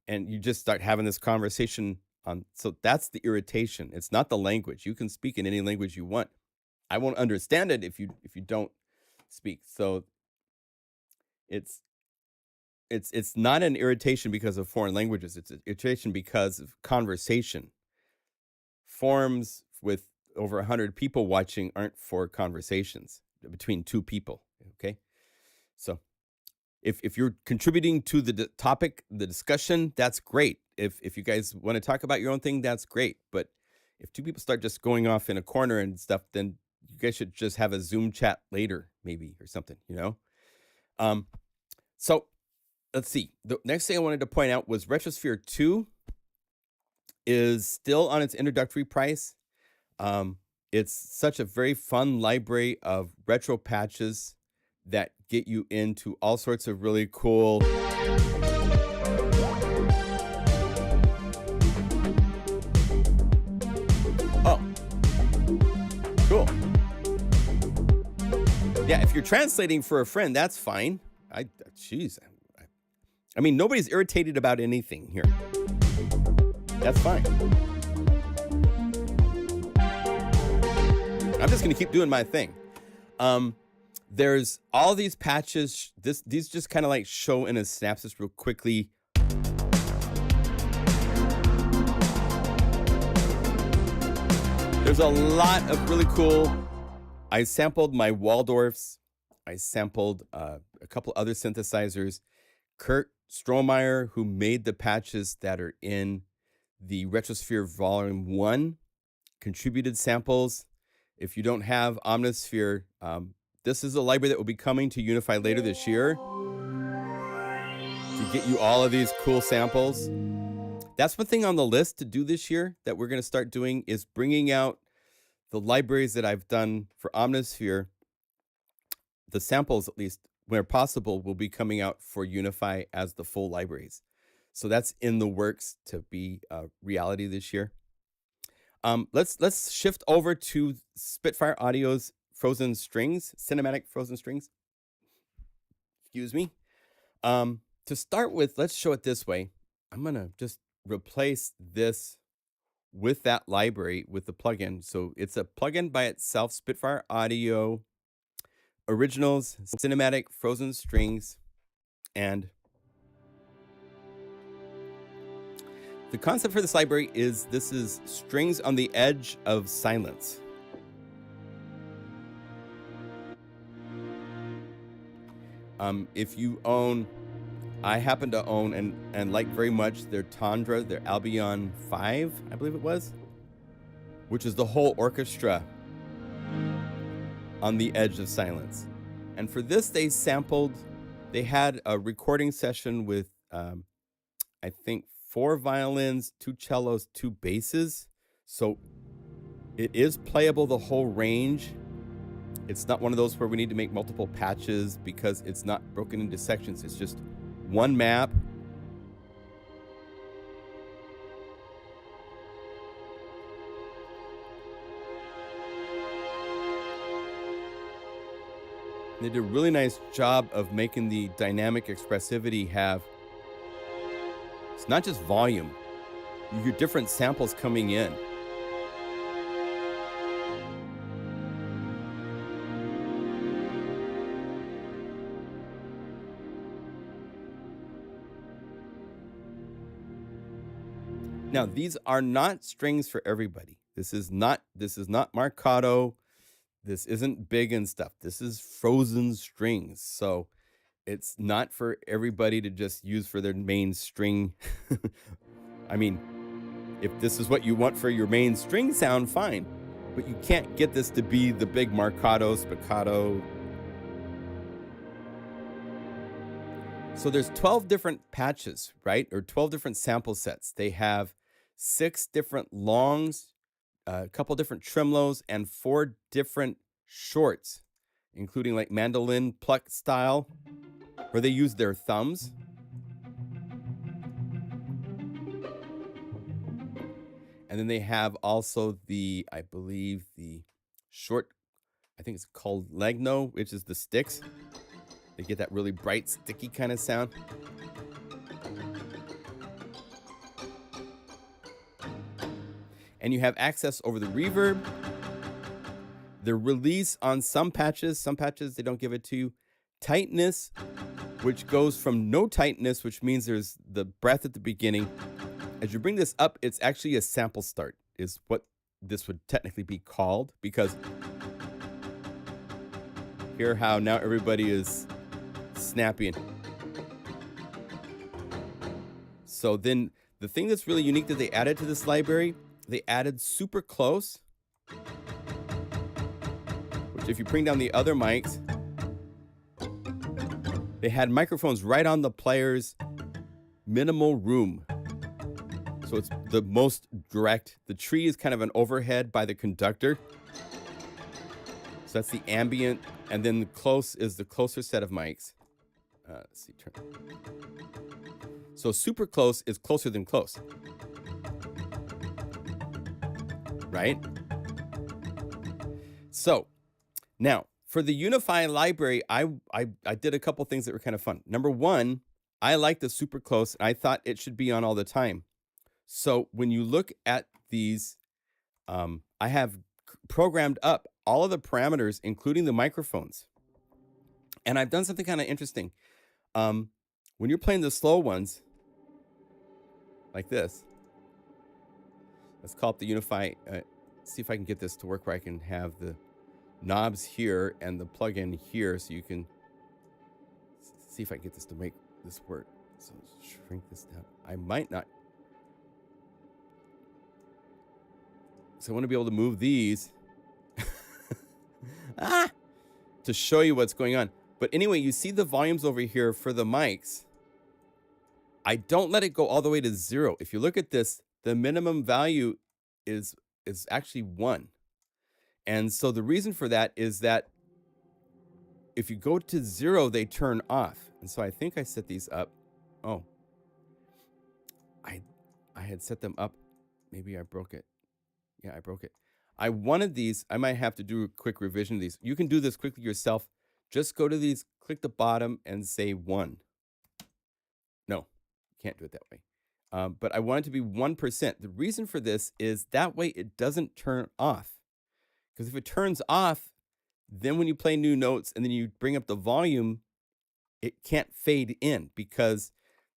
And you just start having this conversation on, so that's the irritation. It's not the language. You can speak in any language you want. I won't understand it if you don't speak. So it's not an irritation because of foreign languages. It's an irritation because of conversation. Forums with over 100 people watching aren't for conversations between two people. Okay. So if you're contributing to the topic, the discussion, that's great. If you guys want to talk about your own thing, that's great. But if two people start just going off in a corner and stuff, then you guys should just have a Zoom chat later, maybe, or something, you know? So let's see. The next thing I wanted to point out was Retrosphere 2 is still on its introductory price. It's such a very fun library of retro patches that get you into all sorts of really cool cool. Yeah, if you're translating for a friend, that's fine. Jeez. I mean, nobody's irritated about anything here. That's fine. I'm just going to keep doing my thing. There's all these patches. These just kind of like show in a synopsis real quickly. There's a lot of really cool. I sampled my Waldorfs. I sampled a couple other synthesizers. Kurt Strohmeyer, who made the patches that are in the Retrosphere Volume 1, contributed samples. If you don't have Omnisphere, this is a library that will be coming to Unify later this year to get you all of these cool samples. That's one thing on the list to do this year that we're going to start doing is bringing out the libraries that I've done for Omnisphere. The samples, at least where possible, will be coming out for Unify as the full libraries. So that's in the works to be reality this year. Let's shift over to Spitfire Audio's Frozen Strings, Cinematic Frozen Strings. Excuse me. To start with, let's show it this way. I'm going to just replace this with that library with the plugin. So it's a plugin by itself, Spitfire Audio Originals, Cinematic Frozen Strings, and the concept for this library is this is strings on the edge of silence. If you own, I happen to own and like very much their Tundra, their Albion 5, I believe it was, which is the whole orchestra on the edge of silence. And for this, they had a recording session with, I think, 4 violins, 2 cellos, 2 basses. So it is playable the whole range. It's not one of those where we need to make multiple patches because it's not broken into sections. It's just one map. They did a really nice job of making the dynamic expressivity have, it's not just volume, you hear different samples coming in. Now, these are not strings for everybody. This is not Marcato. This isn't big and stuff. This is frozen strings. So it's not for everybody to just use for their main string. I mean, if this is what you want for your main string sound, fine. But you can't get this to be the big Marcato, spiccato. So there's 12 different patches, right? Or 12 different sample sets. They have 6 different longs, a couple different tremolos, and 4 different shorts, including like mandolin pluck style, where they use their thumbs. And then they have also the, I believe, the short, I think it's called legno, which is the sticks. They get that really bright, sticky kind of sound. And you have access over the reverb. The release on some patches they don't give it to you. Tightness, which goes from no tightness, which means there's the breath at the beginning. As you bring this up, it's actually a sample start, is what this would technically be called, because hear how now everybody is snapping. So then the thing that's really unique that they added to this library, they added super close, which if you bring down the other mics, they had microphones right on the player's minimal room. So it's the most direct. The tree is kind of an overhead by the conductor. So that's the ambient. And then the close is the closer set of mics. Let's see. So super close is closer than close. Right? So now for the Unify library, I did a couple things that were kind of fun. Number one, I like the super close. I thought it should be on all the time. So when you look at these, I have programmed up all of the parameters, including the microphones. And I've done something kind of interesting. When you're playing the slow ones, like this, let's call it the Unify. See if I can get this to work where I can have the knobs here and the plug-in here, so you can see if I can get this to make this work. So shrink this down. I might not. So I want to be able to move these to show you what's going on. But anyway, you see the volumes over here for the mics. I don't let it go all the way to 0. If you look at this, the minimum value is actually 1. And so the reason for that is that if you go to 0, they turn off. And so I think I set these up. Oh, I had set them up. Maybe I broke it. Yeah, I broke it. I wanted these. I might have to do a quick revision of these. You can do this quickly yourself. Just go to these, click the bottom and say 1. No, can't do it that way. But I want it to be 1%. The reason for this is that way it doesn't turn off. Because if it turns off, then when you play new notes and then you bring up the volume, it can't fade in, because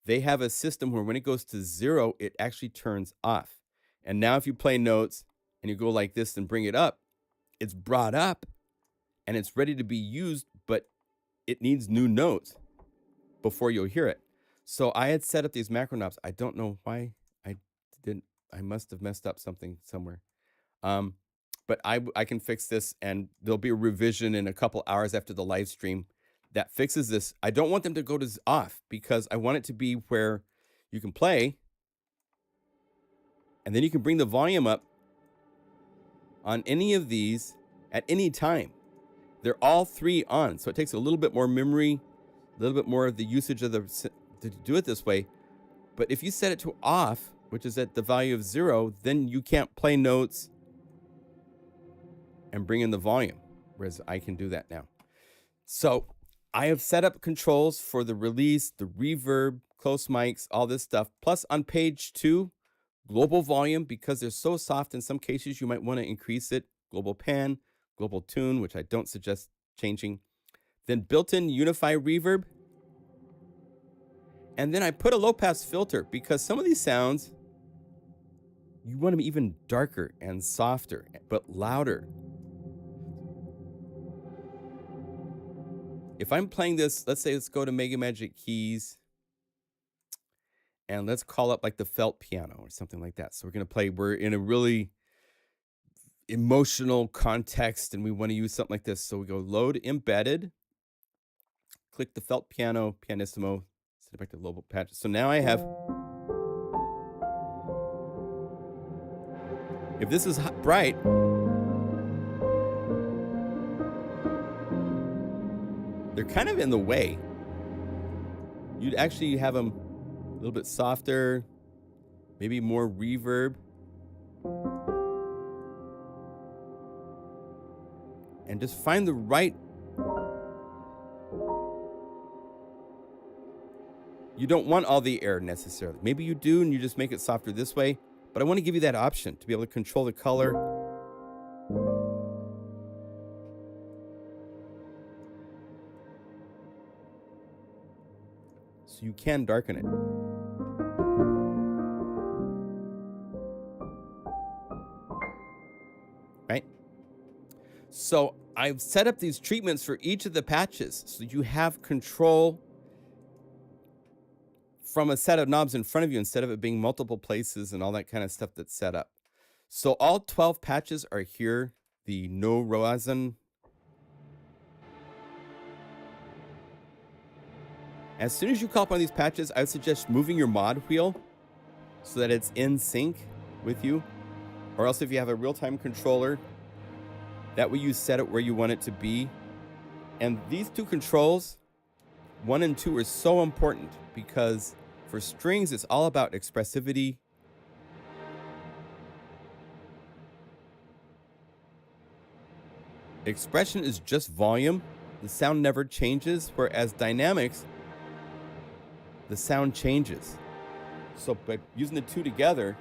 they have a system where when it goes to 0, it actually turns off. And now if you play notes and you go like this and bring it up, it's brought up and it's ready to be used, but it needs new notes before you'll hear it. So I had set up these macro knobs. I don't know why I didn't. I must have messed up something somewhere. But I can fix this, and there'll be a revision in a couple hours after the live stream that fixes this. I don't want them to go to off, because I want it to be where you can play, and then you can bring the volume up on any of these at any time. They're all 3 on, so it takes a little bit more memory, a little bit more of the usage of the to do it this way. But if you set it to off, which is at the value of 0, then you can't play notes and bring in the volume, whereas I can do that now. So I have set up controls for the release, the reverb, close mics, all this stuff. Plus on page 2, global volume, because they're so soft in some cases, you might want to increase it. Global pan, global tune, which I don't suggest changing. Then built-in Unify reverb. And then I put a low-pass filter, because some of these sounds, you want them even darker and softer, but louder. If I'm playing this, let's say let's go to MegaMagic Keys, and let's call up like the felt piano or something like that. So we're in a really emotional context, and we want to use something like this. So we go load embedded, click the felt piano, pianissimo, set it back to global patch. So now I have, if this is bright, they're kind of in the way. You'd actually have them a little bit softer, maybe more reverb. And just find the right. You don't want all the air necessarily. Maybe you do, and you just make it softer this way. But I want to give you that option to be able to control the color. So you can darken it. So I've set up these treatments for each of the patches, so you have control from a set of knobs in front of you instead of it being multiple places and all that kind of stuff that's set up. So all 12 patches are here. The No Roazen. As soon as you call upon these patches, I would suggest moving your mod wheel so that it's in sync with you. Or else if you have a real-time controller, that way you set it where you want it to be. And these two controls, 1 and 2, are so important because for strings, it's all about expressivity. Expression is just volume. The sound never changes, whereas dynamics, the sound changes. So by using the two together,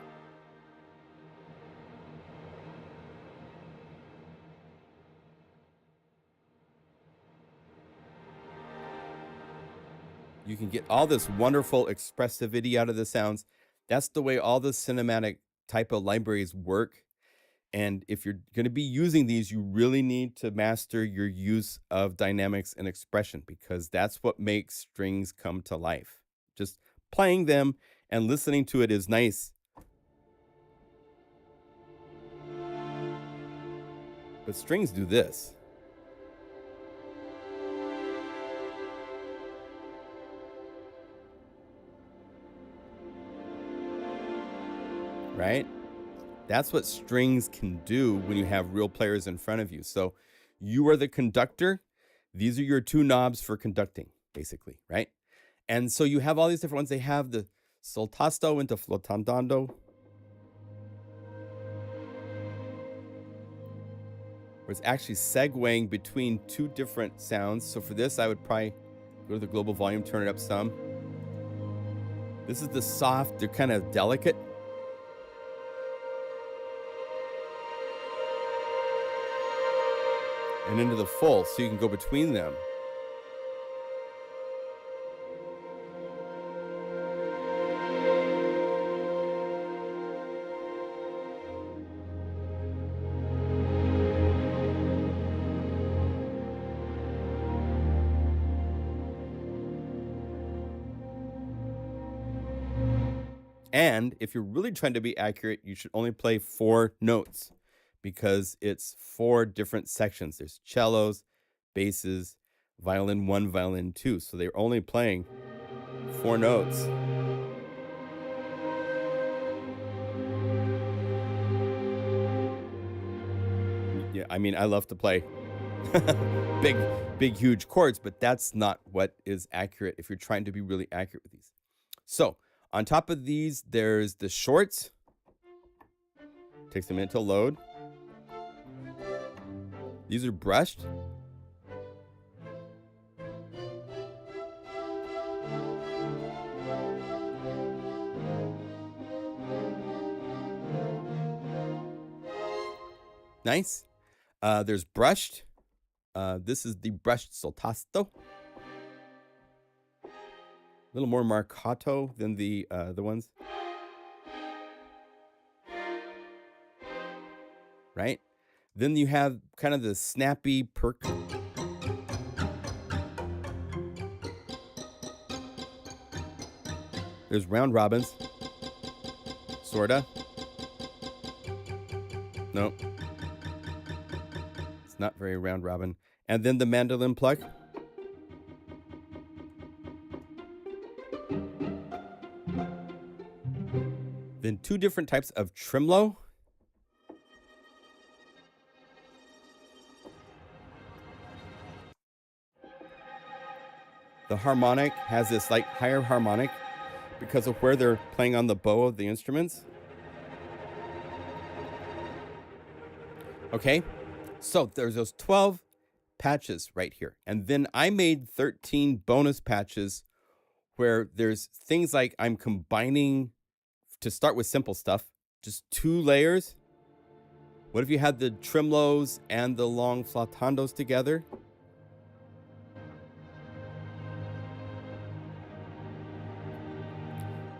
you can get all this wonderful expressivity out of the sounds. That's the way all the cinematic type of libraries work. And if you're going to be using these, you really need to master your use of dynamics and expression, because that's what makes strings come to life. Just playing them and listening to it is nice. But strings do this. Right? That's what strings can do when you have real players in front of you. So you are the conductor. These are your two knobs for conducting, basically, right? And so you have all these different ones. They have the soltasto into flotandando. Where it's actually segueing between two different sounds. So for this, I would probably go to the global volume, turn it up some. This is the soft, they're kind of delicate. And into the full, so you can go between them. And if you're really trying to be accurate, you should only play 4 notes, because it's 4 different sections. There's cellos, basses, violin 1, violin 2. So they're only playing 4 notes. Yeah, I mean, I love to play big, huge chords, but that's not what is accurate if you're trying to be really accurate with these. So on top of these, there's the shorts. Takes a minute to load. These are brushed. Nice. There's brushed. This is the brushed soltasto. A little more marcato than the ones. Right? Then you have kind of the snappy perk. There's round robins. Sorta. Nope. It's not very round robin. And then the mandolin pluck. Then 2 different types of tremolo. The harmonic has this like higher harmonic because of where they're playing on the bow of the instruments. Okay, so there's those 12 patches right here. And then I made 13 bonus patches where there's things like I'm combining, to start with simple stuff, just 2 layers. What if you had the tremolos and the long flatandos together?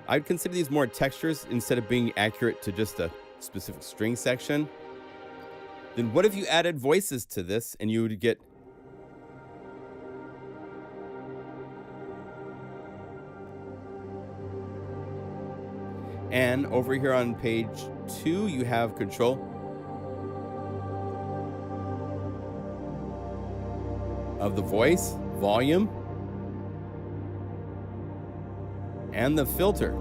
I'd consider these more textures instead of being accurate to just a specific string section. Then what if you added voices to this and you would get... And over here on page 2, you have control. Of the voice, volume, and the filter.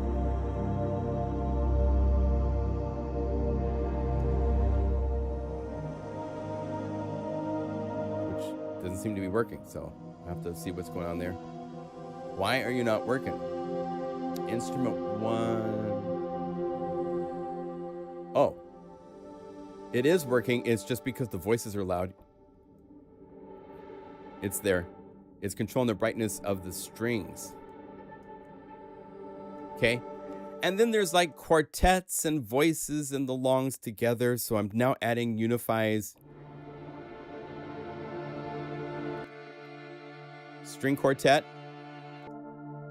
Which doesn't seem to be working, so I have to see what's going on there. Why are you not working? Instrument 1. Oh, it is working. It's just because the voices are loud. It's there. It's controlling the brightness of the strings. Okay. And then there's like quartets and voices and the longs together. So I'm now adding Unify's string quartet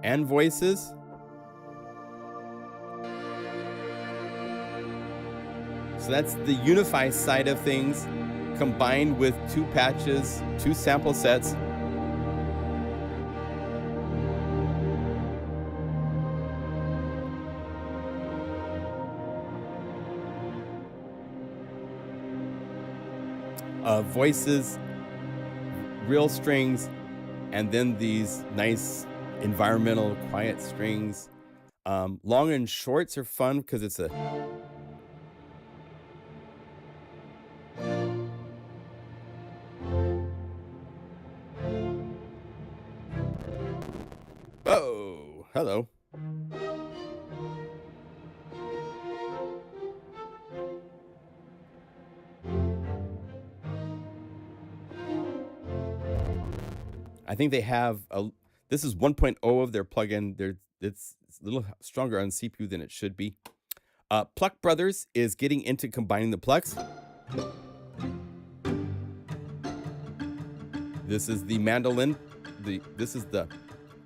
and voices. So that's the Unify side of things, combined with 2 patches, 2 sample sets. Voices, real strings, and then these nice environmental quiet strings. Long and shorts are fun because it's a... Whoa, hello. I think they have a... This is 1.0 of their plugin. It's a little stronger on CPU than it should be. Pluck Brothers is getting into combining the plucks. This is the mandolin. This is the...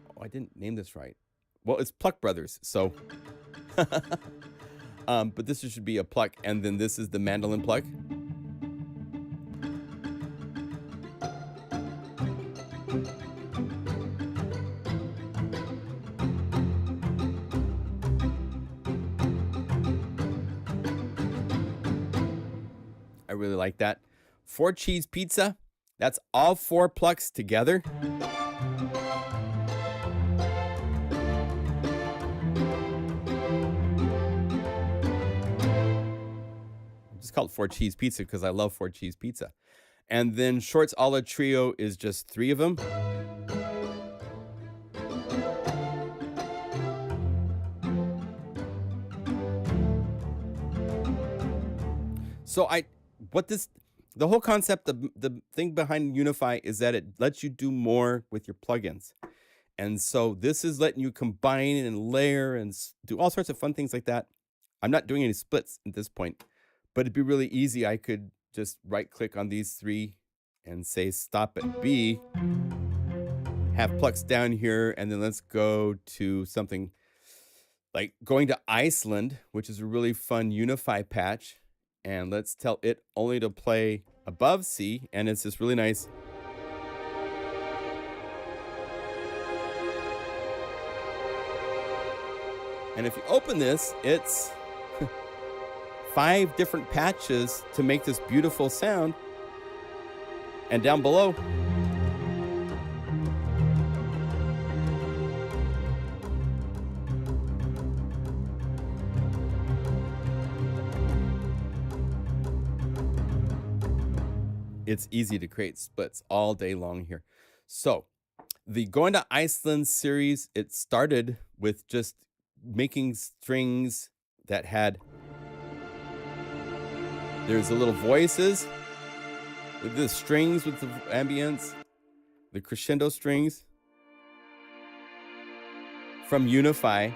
Oh, I didn't name this right. Well, it's Pluck Brothers, so... but this should be a pluck, and then this is the mandolin pluck. I really like that. 4 cheese pizza. That's all 4 plucks together. It's called 4 cheese pizza because I love 4 cheese pizza. And then Shorts a la Trio is just 3 of them. So the whole concept of the thing behind Unify is that it lets you do more with your plugins. And so this is letting you combine and layer and do all sorts of fun things like that. I'm not doing any splits at this point, but it'd be really easy. I could just right click on these 3 and say stop at B, have plucks down here, and then let's go to something like going to Iceland, which is a really fun Unify patch. And let's tell it only to play above C, and it's this really nice. And if you open this, it's 5 different patches to make this beautiful sound. And down below, it's easy to create splits all day long here. So the Going to Iceland series, it started with just making strings that had, there's the little voices with the strings with the ambience, the crescendo strings from Unify.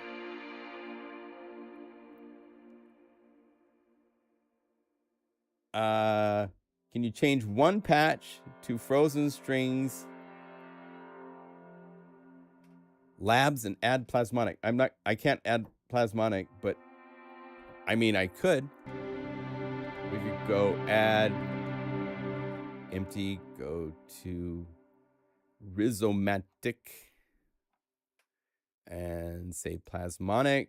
Can you change one patch to frozen strings, labs, and add plasmonic? I can't add plasmonic, but I mean, I could. We could go add empty, go to Rhizomatic, and say Plasmonic.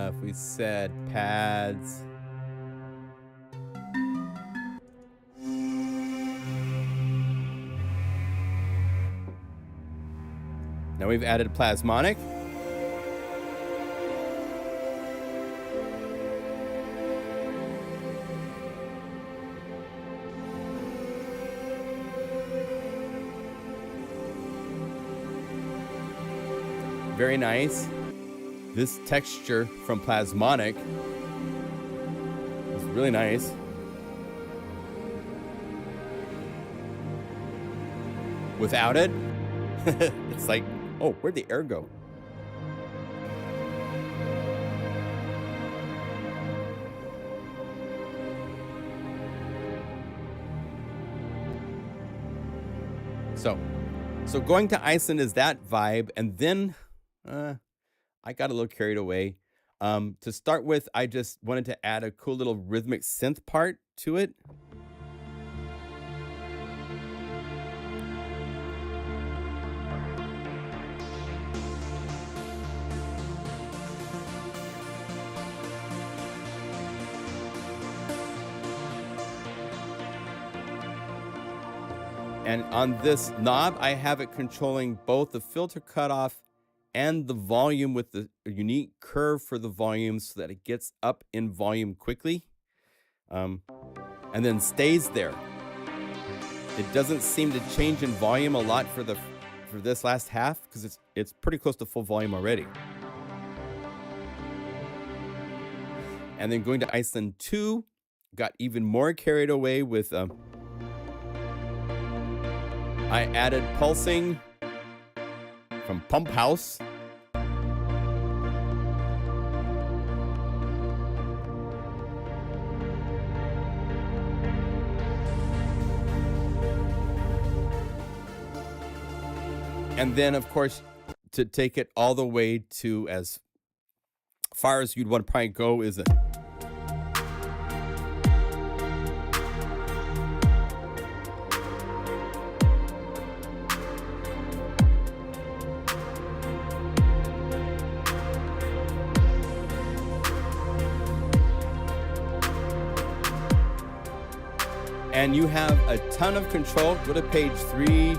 If we said pads, now we've added Plasmonic. Very nice. This texture from Plasmonic is really nice. Without it, it's like, oh, where'd the air go? So going to Iceland is that vibe, and then I got a little carried away. To start with, I just wanted to add a cool little rhythmic synth part to it. And on this knob, I have it controlling both the filter cutoff and the volume with the unique curve for the volume so that it gets up in volume quickly, and then stays there. It doesn't seem to change in volume a lot for this last half because it's pretty close to full volume already. And then going to Iceland 2, got even more carried away with I added pulsing from Pump House. And then, of course, to take it all the way to as far as you'd want to probably go is it. And you have a ton of control. Go to page 3.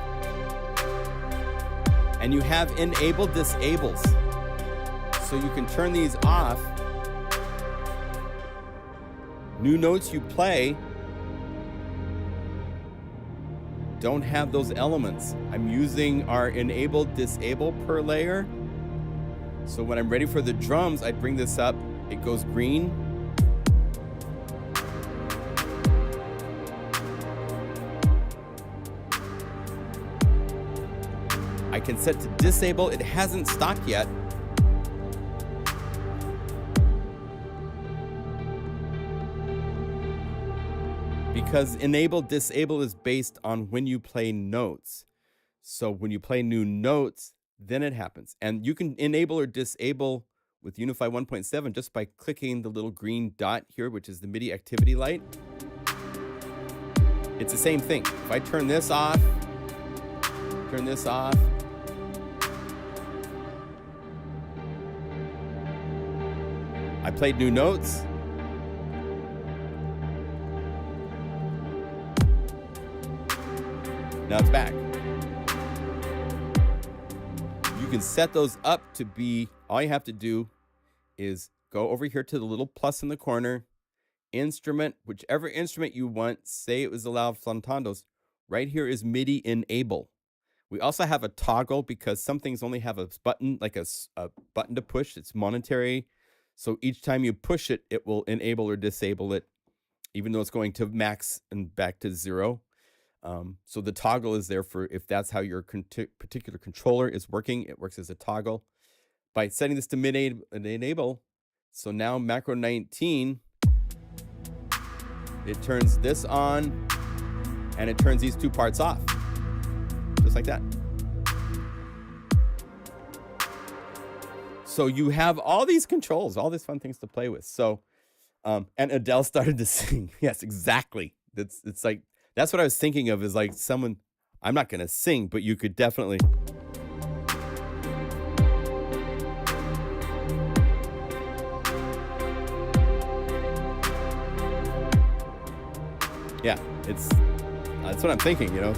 And you have enable disables. So you can turn these off. New notes you play don't have those elements. I'm using our enable disable per layer. So when I'm ready for the drums, I bring this up. It goes green. I can set to disable. It hasn't stopped yet. Because enable disable is based on when you play notes. So when you play new notes, then it happens. And you can enable or disable with Unify 1.7 just by clicking the little green dot here, which is the Midi activity light. It's the same thing. If I turn this off, I played new notes. Now it's back. You can set those up to be, all you have to do is go over here to the little plus in the corner, instrument, whichever instrument you want, say it was allowed flantandos. Right here is MIDI enable. We also have a toggle because some things only have a button, like a button to push. It's monetary. So each time you push it, it will enable or disable it, even though it's going to max and back to 0. So the toggle is there for if that's how your particular controller is working. It works as a toggle. By setting this to MIDI enable, so now macro 19, it turns this on, and it turns these two parts off. Just like that. So you have all these controls, all these fun things to play with. So, and Adele started to sing. Yes, exactly. It's like, that's what I was thinking of, is like someone, I'm not going to sing, but you could definitely. Yeah, that's what I'm thinking, you know.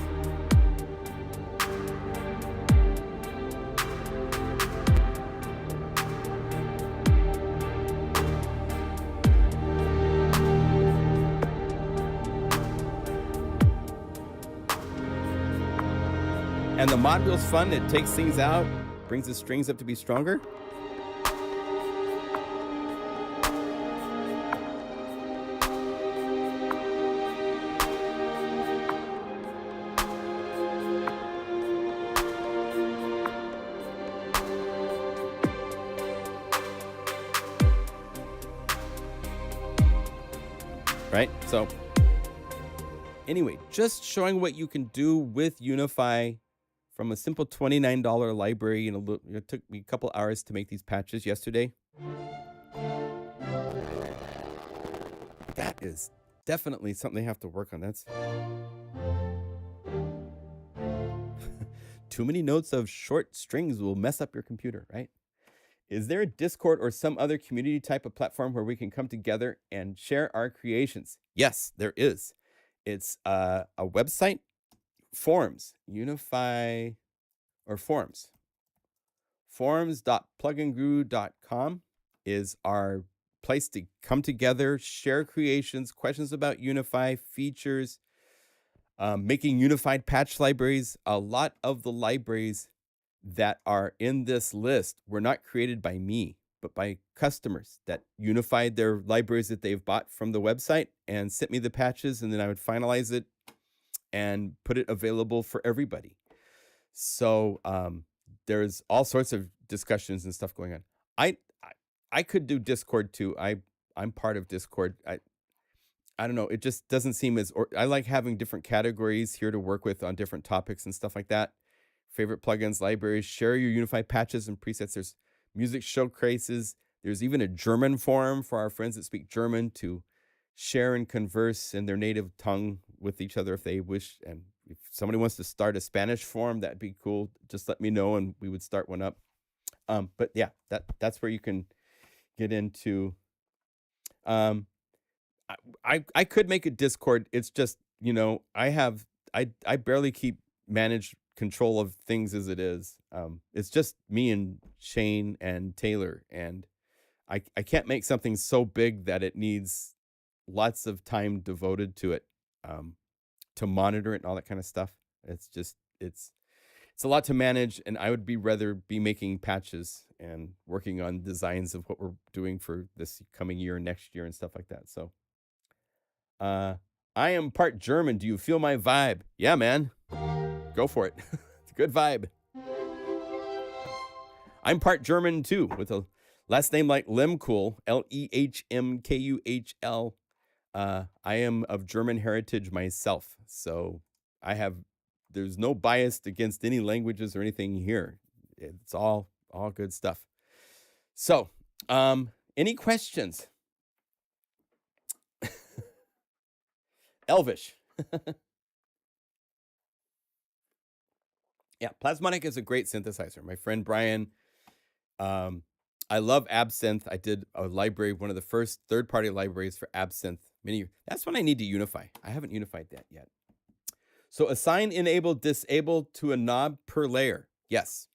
And the mod wheel's fun. It takes things out, brings the strings up to be stronger. Right? So anyway, just showing what you can do with Unify from a simple $29 library. And it took me a couple hours to make these patches yesterday. That is definitely something I have to work on. That's too many notes of short strings will mess up your computer, right? Is there a Discord or some other community type of platform where we can come together and share our creations? Yes, there is. It's a website, forums, Unify, or forums. Forums.pluginguru.com is our place to come together, share creations, questions about Unify, features, making unified patch libraries. A lot of the libraries that are in this list were not created by me, but by customers that unified their libraries that they've bought from the website and sent me the patches, and then I would finalize it and put it available for everybody. So there's all sorts of discussions and stuff going on. I could do Discord too. I'm part of Discord. I don't know. It just doesn't seem as, or I like having different categories here to work with on different topics and stuff like that. Favorite plugins, libraries, share your unified patches and presets. There's music showcases. There's even a German forum for our friends that speak German to share and converse in their native tongue with each other if they wish. And if somebody wants to start a Spanish forum, that'd be cool. Just let me know and we would start one up. But yeah, that's where you can get into. I could make a Discord. It's just, you know, I barely keep manage control of things as it is. It's just me and Shane and Taylor, and I can't make something so big that it needs lots of time devoted to it, to monitor it and all that kind of stuff. It's just, it's a lot to manage, and I would rather be making patches and working on designs of what we're doing for this coming year and next year and stuff like that. So I am part German. Do you feel my vibe? Yeah, man. Go for it. It's a good vibe. I'm part German too, with a last name like Lemkuhl, Lehmkuhl. I am of German heritage myself, so there's no bias against any languages or anything here. It's all good stuff. So, any questions? Elvish. Yeah, Plasmonic is a great synthesizer. My friend Brian, I love Absynth. I did a library, one of the first third-party libraries for Absynth. That's when I need to unify. I haven't unified that yet. So assign, enable, disable to a knob per layer. Yes.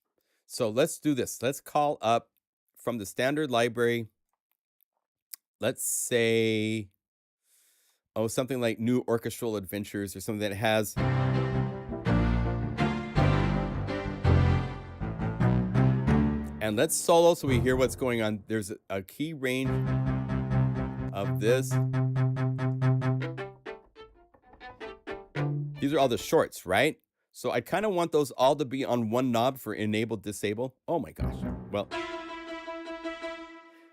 So let's do this. Let's call up from the standard library. Let's say, something like New Orchestral Adventures or something that has. And let's solo so we hear what's going on. There's a key range of this. These are all the shorts, right? So I kind of want those all to be on one knob for enable, disable. Oh my gosh. Well,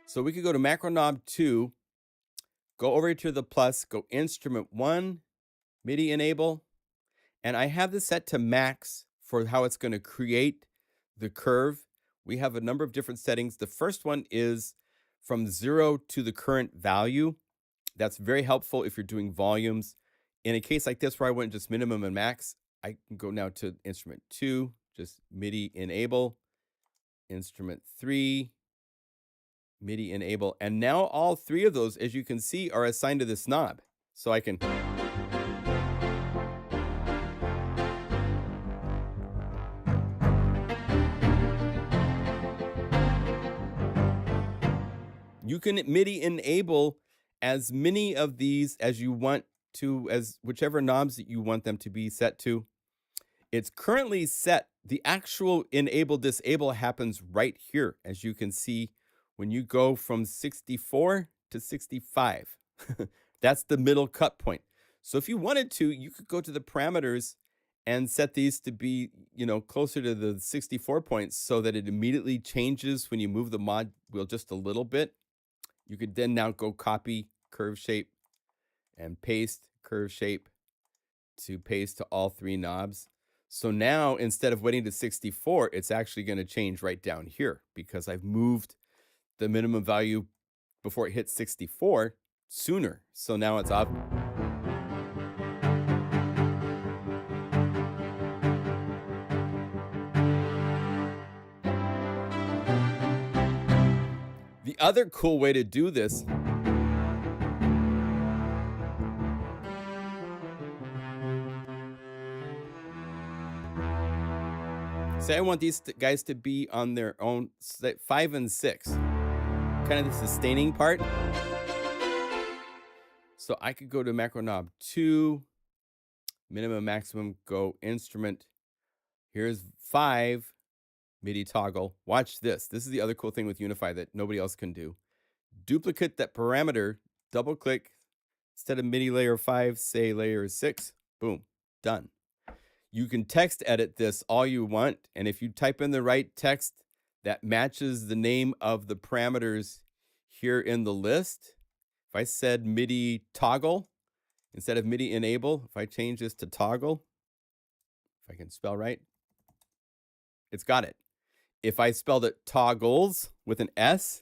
so we could go to macro knob 2, go over to the plus, go instrument 1, MIDI enable. And I have this set to max for how it's going to create the curve we have a number of different settings. The first one is from 0 to the current value. That's very helpful if you're doing volumes. In a case like this where I went just minimum and max, I can go now to instrument 2, just MIDI enable, instrument 3, MIDI enable, and now all 3 of those, as you can see, are assigned to this knob. So I can you can MIDI enable as many of these as you want to, as whichever knobs that you want them to be set to. It's currently set, the actual enable disable happens right here, as you can see when you go from 64 to 65. That's the middle cut point. So if you wanted to, you could go to the parameters and set these to be, closer to the 64 points so that it immediately changes when you move the mod wheel just a little bit. You could then now go copy curve shape and paste curve shape to paste to all 3 knobs. So now instead of waiting to 64, it's actually going to change right down here because I've moved the minimum value before it hits 64 sooner. So now it's up. The other cool way to do this say I want these guys to be on their own, 5 and 6, kind of the sustaining part. So I could go to macro knob 2, minimum, maximum, go instrument. Here's 5, MIDI toggle. Watch this. This is the other cool thing with Unify that nobody else can do. Duplicate that parameter, double click, instead of MIDI layer 5, say layer 6, boom, done. You can text edit this all you want, and if you type in the right text that matches the name of the parameters here in the list, if I said MIDI toggle instead of MIDI enable, if I change this to toggle, if I can spell right, it's got it. If I spelled it toggles with an S,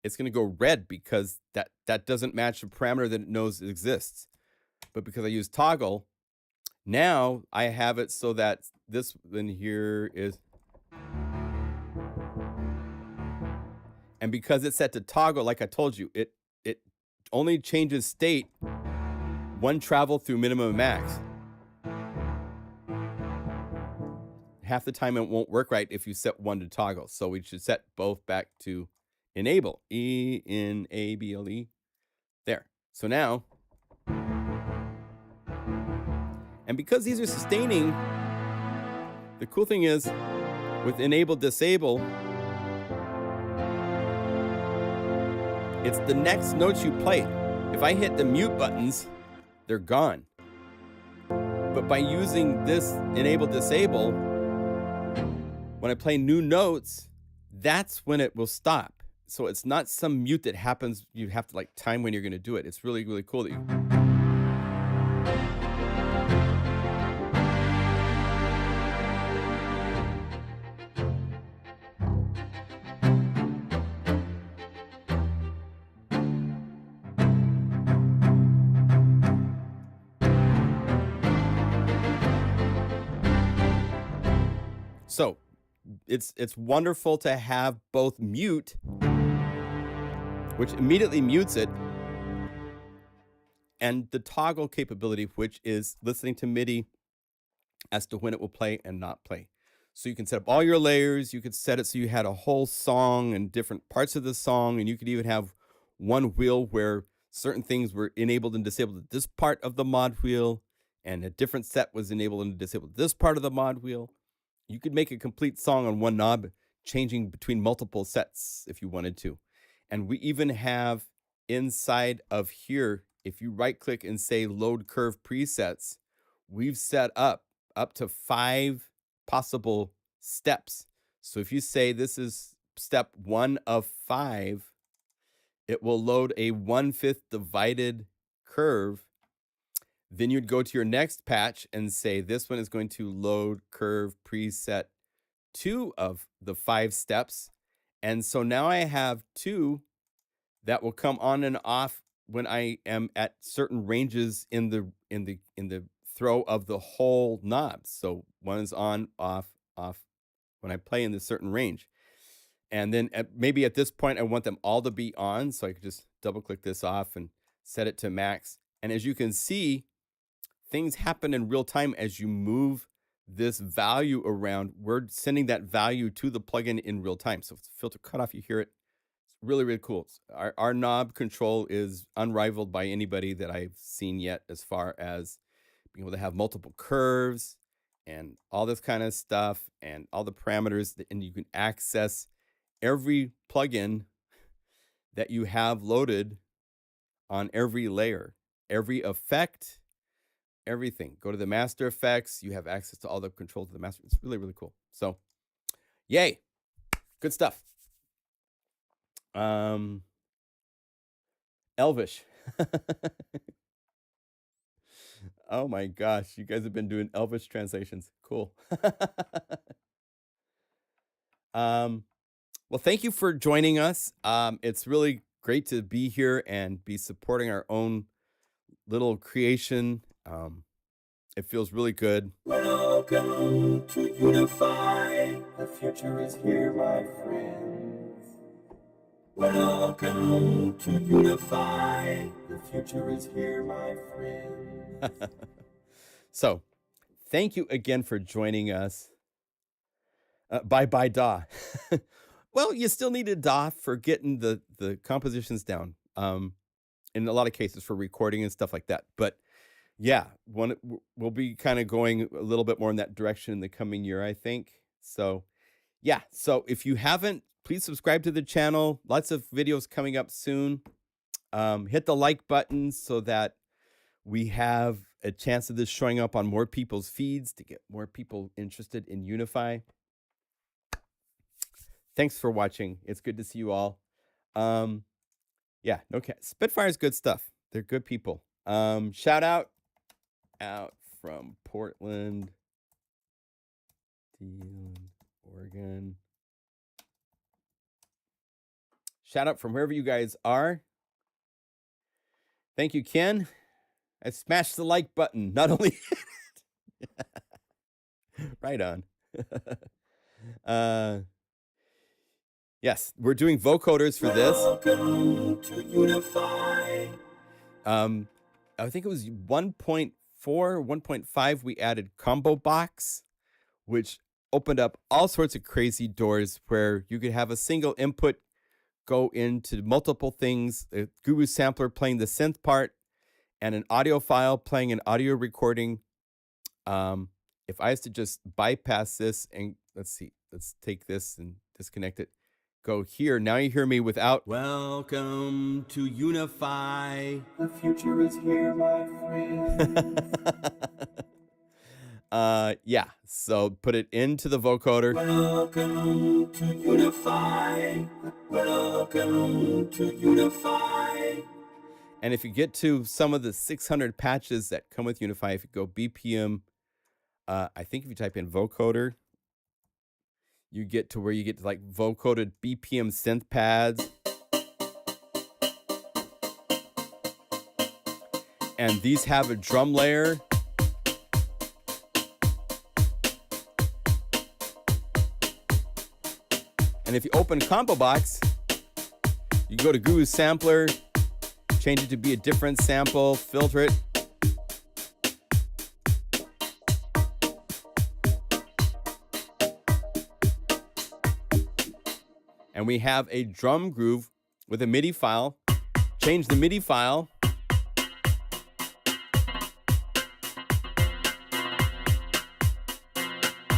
it's going to go red because that doesn't match the parameter that it knows exists. But because I use toggle, now I have it so that this in here is, and because it's set to toggle, like I told you, it only changes state one travel through minimum and max. Half the time it won't work right if you set one to toggle. So we should set both back to enable, E-N-A-B-L-E. There. So now, and because these are sustaining, the cool thing is with enable disable, it's the next notes you play. If I hit the mute buttons, they're gone. But by using this enable disable, when I play new notes, that's when it will stop. So it's not some mute that happens, you have to time when you're going to do it. It's really, really cool that you... So it's wonderful to have both mute, which immediately mutes it, and the toggle capability, which is listening to MIDI as to when it will play and not play. So you can set up all your layers. You could set it so you had a whole song and different parts of the song, and you could even have one wheel where certain things were enabled and disabled at this part of the mod wheel, and a different set was enabled and disabled at this part of the mod wheel. You could make a complete song on one knob, changing between multiple sets if you wanted to. And we even have inside of here, if you right click and say load curve presets, we've set up to 5 possible steps. So if you say this is step 1 of 5, it will load a 1/5 divided curve. Then you'd go to your next patch and say, this one is going to load curve preset 2 of the 5 steps. And so now I have 2 that will come on and off when I am at certain ranges in the throw of the whole knob. So one is on, off, off when I play in this certain range. And then maybe at this point, I want them all to be on. So I could just double click this off and set it to max. And as you can see, things happen in real time as you move this value around. We're sending that value to the plugin in real time. So if it's filter cutoff, you hear it. It's really, really cool. Our knob control is unrivaled by anybody that I've seen yet, as far as being able to have multiple curves and all this kind of stuff and all the parameters, and you can access every plugin that you have loaded on every layer, every effect, everything. Go to the master effects. You have access to all the controls of the master. It's really, really cool. So, yay. Good stuff. Elvish. Oh my gosh. You guys have been doing Elvish translations. Cool. Well, thank you for joining us. It's really great to be here and be supporting our own little creation. It feels really good. Welcome to Unify. The future is here, my friends. Welcome to Unify. The future is here, my friends. So, thank you again for joining us. Bye-bye, DAW. Well, you still need a DAW for getting the compositions down. In a lot of cases for recording and stuff like that. But yeah, we'll be kind of going a little bit more in that direction in the coming year, I think. So yeah, so if you haven't, please subscribe to the channel. Lots of videos coming up soon. Hit the like button so that we have a chance of this showing up on more people's feeds to get more people interested in Unify. Thanks for watching. It's good to see you all. Yeah, okay. Spitfire's good stuff. They're good people. Shout out from Portland, Oregon. Shout out from wherever you guys are. Thank you, Ken. I smashed the like button. Not only right on. Yes, we're doing vocoders for this. Welcome to Unify. I think it was 1.4, 1.5. We added combo box, which opened up all sorts of crazy doors where you could have a single input go into multiple things. A Guru sampler playing the synth part and an audio file playing an audio recording. If I was to just bypass this and let's take this and disconnect it. Go here. Now you hear me without. Welcome to Unify. The future is here, my friend. Yeah. So put it into the vocoder. Welcome to Unify. Welcome to Unify. And if you get to some of the 600 patches that come with Unify, if you go BPM, I think if you type in vocoder, you get to where you get to like vocoded BPM synth pads. And these have a drum layer. And if you open Combo Box, you go to Guru Sampler, change it to be a different sample, filter it. And we have a drum groove with a MIDI file. Change the MIDI file.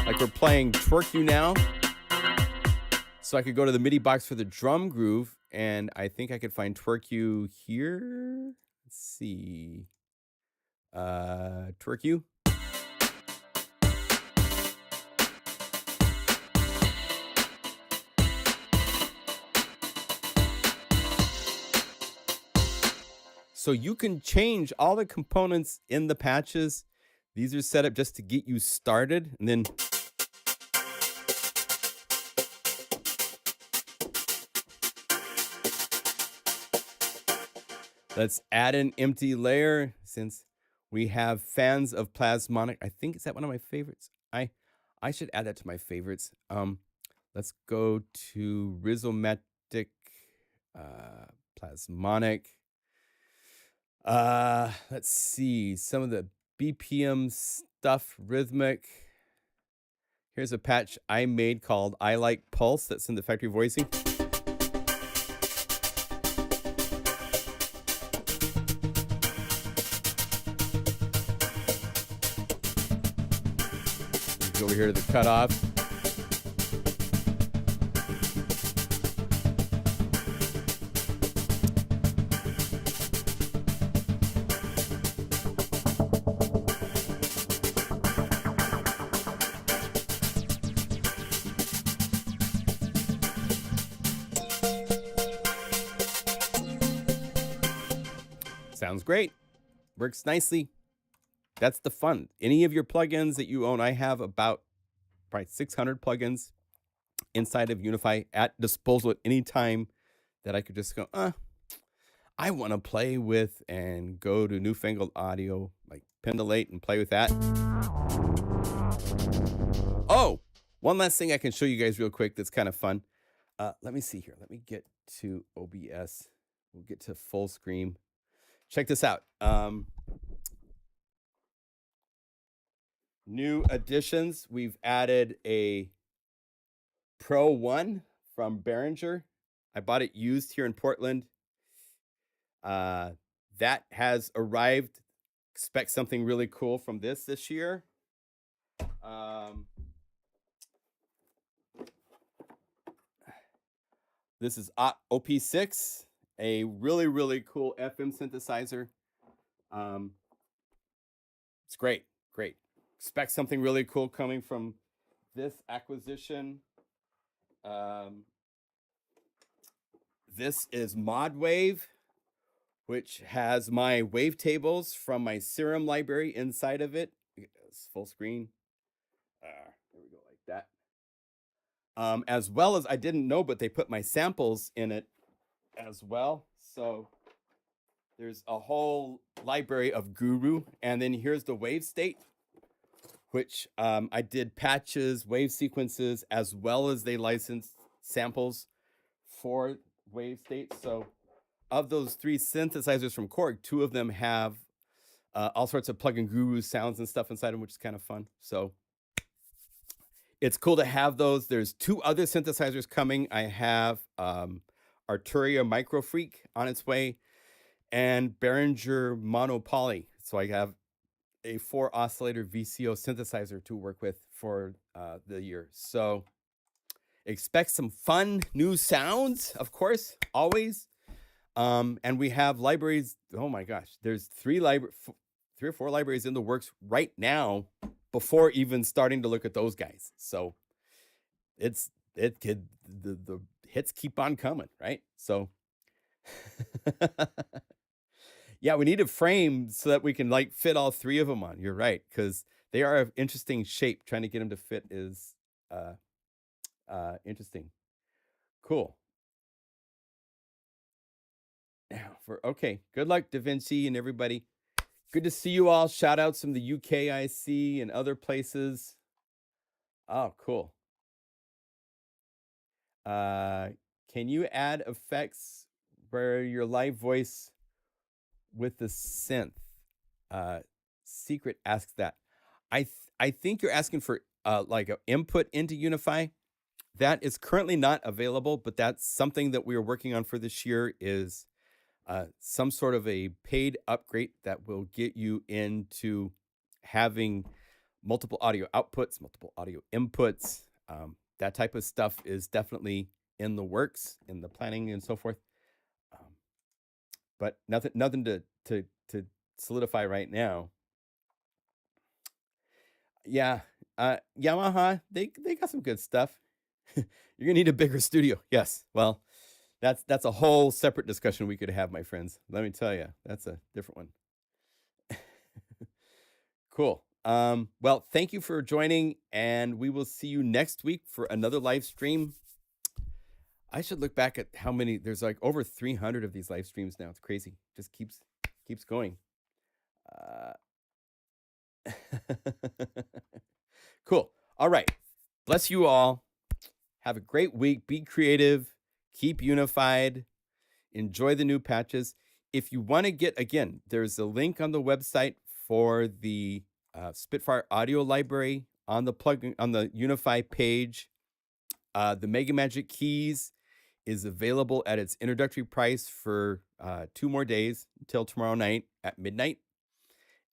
Like we're playing Twerk You now. So I could go to the MIDI box for the drum groove, and I think I could find Twerk You here. Let's see. Twerk You. So you can change all the components in the patches. These are set up just to get you started. And then Let's add an empty layer since we have fans of Plasmonic. I think, is that one of my favorites? I should add that to my favorites. Let's go to Rhizomatic, Plasmonic. Let's see some of the BPM stuff. Rhythmic. Here's a patch I made called I Like Pulse. That's in the factory voicing. Go over here to the cutoff. Sounds great. Works nicely. That's the fun. Any of your plugins that you own, I have about probably 600 plugins inside of Unify at disposal at any time that I could just go, I want to play with, and go to newfangled audio, like Pendulate, and play with that. Oh, one last thing I can show you guys real quick that's kind of fun. Let me see here. Let me get to OBS. We'll get to full screen. Check this out. New additions. We've added a Pro 1 from Behringer. I bought it used here in Portland. That has arrived. Expect something really cool from this year. This is OP6, a really, really cool FM synthesizer. It's great, great. Expect something really cool coming from this acquisition. This is ModWave, which has my wavetables from my Serum library inside of it. It's full screen. There we go, like that. As well as, I didn't know, but they put my samples in it as well. So there's a whole library of Guru. And then here's the wave state, which I did patches, wave sequences, as well as they licensed samples for wave state. So of those 3 synthesizers from Korg, 2 of them have all sorts of PlugInGuru sounds and stuff inside them, which is kind of fun. So it's cool to have those. There's 2 other synthesizers coming. I have Arturia Micro Freak on its way, and Behringer Mono Poly. So I have a 4 oscillator VCO synthesizer to work with for the year. So expect some fun new sounds, of course, always. And we have libraries. Oh my gosh, there's 3 or 4 libraries in the works right now before even starting to look at those guys. So the hits keep on coming, right? So yeah, we need a frame so that we can like fit all 3 of them on. You're right, because they are of interesting shape. Trying to get them to fit is interesting. Cool. Now okay, good luck, Da Vinci and everybody. Good to see you all. Shout outs from the UK, I see, and other places. Oh, cool. Can you add effects where your live voice with the synth? Secret asks that. I think you're asking for like an input into Unify. That is currently not available, but that's something that we are working on for this year, is some sort of a paid upgrade that will get you into having multiple audio outputs, multiple audio inputs. That type of stuff is definitely in the works, in the planning and so forth. But nothing to solidify right now. Yeah, Yamaha, they got some good stuff. You're gonna need a bigger studio. Yes, well, that's a whole separate discussion we could have, my friends. Let me tell you, that's a different one. Cool. Well, thank you for joining, and we will see you next week for another live stream. I should look back at how many. There's like over 300 of these live streams now. It's crazy. Just keeps going. Cool. All right. Bless you all. Have a great week. Be creative. Keep unified. Enjoy the new patches. If you want to get, again, there's a link on the website for the Spitfire audio library on the Unify page. The MegaMagic Keys is available at its introductory price for 2 more days until tomorrow night at midnight.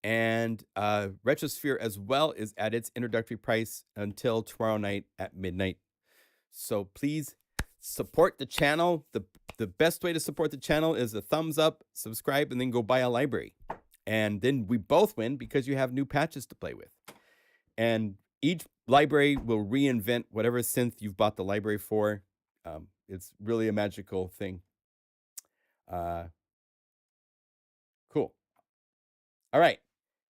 And Retrosphere as well is at its introductory price until tomorrow night at midnight. So please support the channel. The best way to support the channel is a thumbs up, subscribe, and then go buy a library. And then we both win because you have new patches to play with. And each library will reinvent whatever synth you've bought the library for. It's really a magical thing. Cool. All right.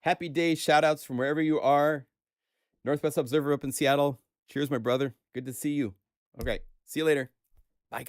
Happy day. Shout outs from wherever you are. Northwest Observer up in Seattle. Cheers, my brother. Good to see you. Okay. See you later.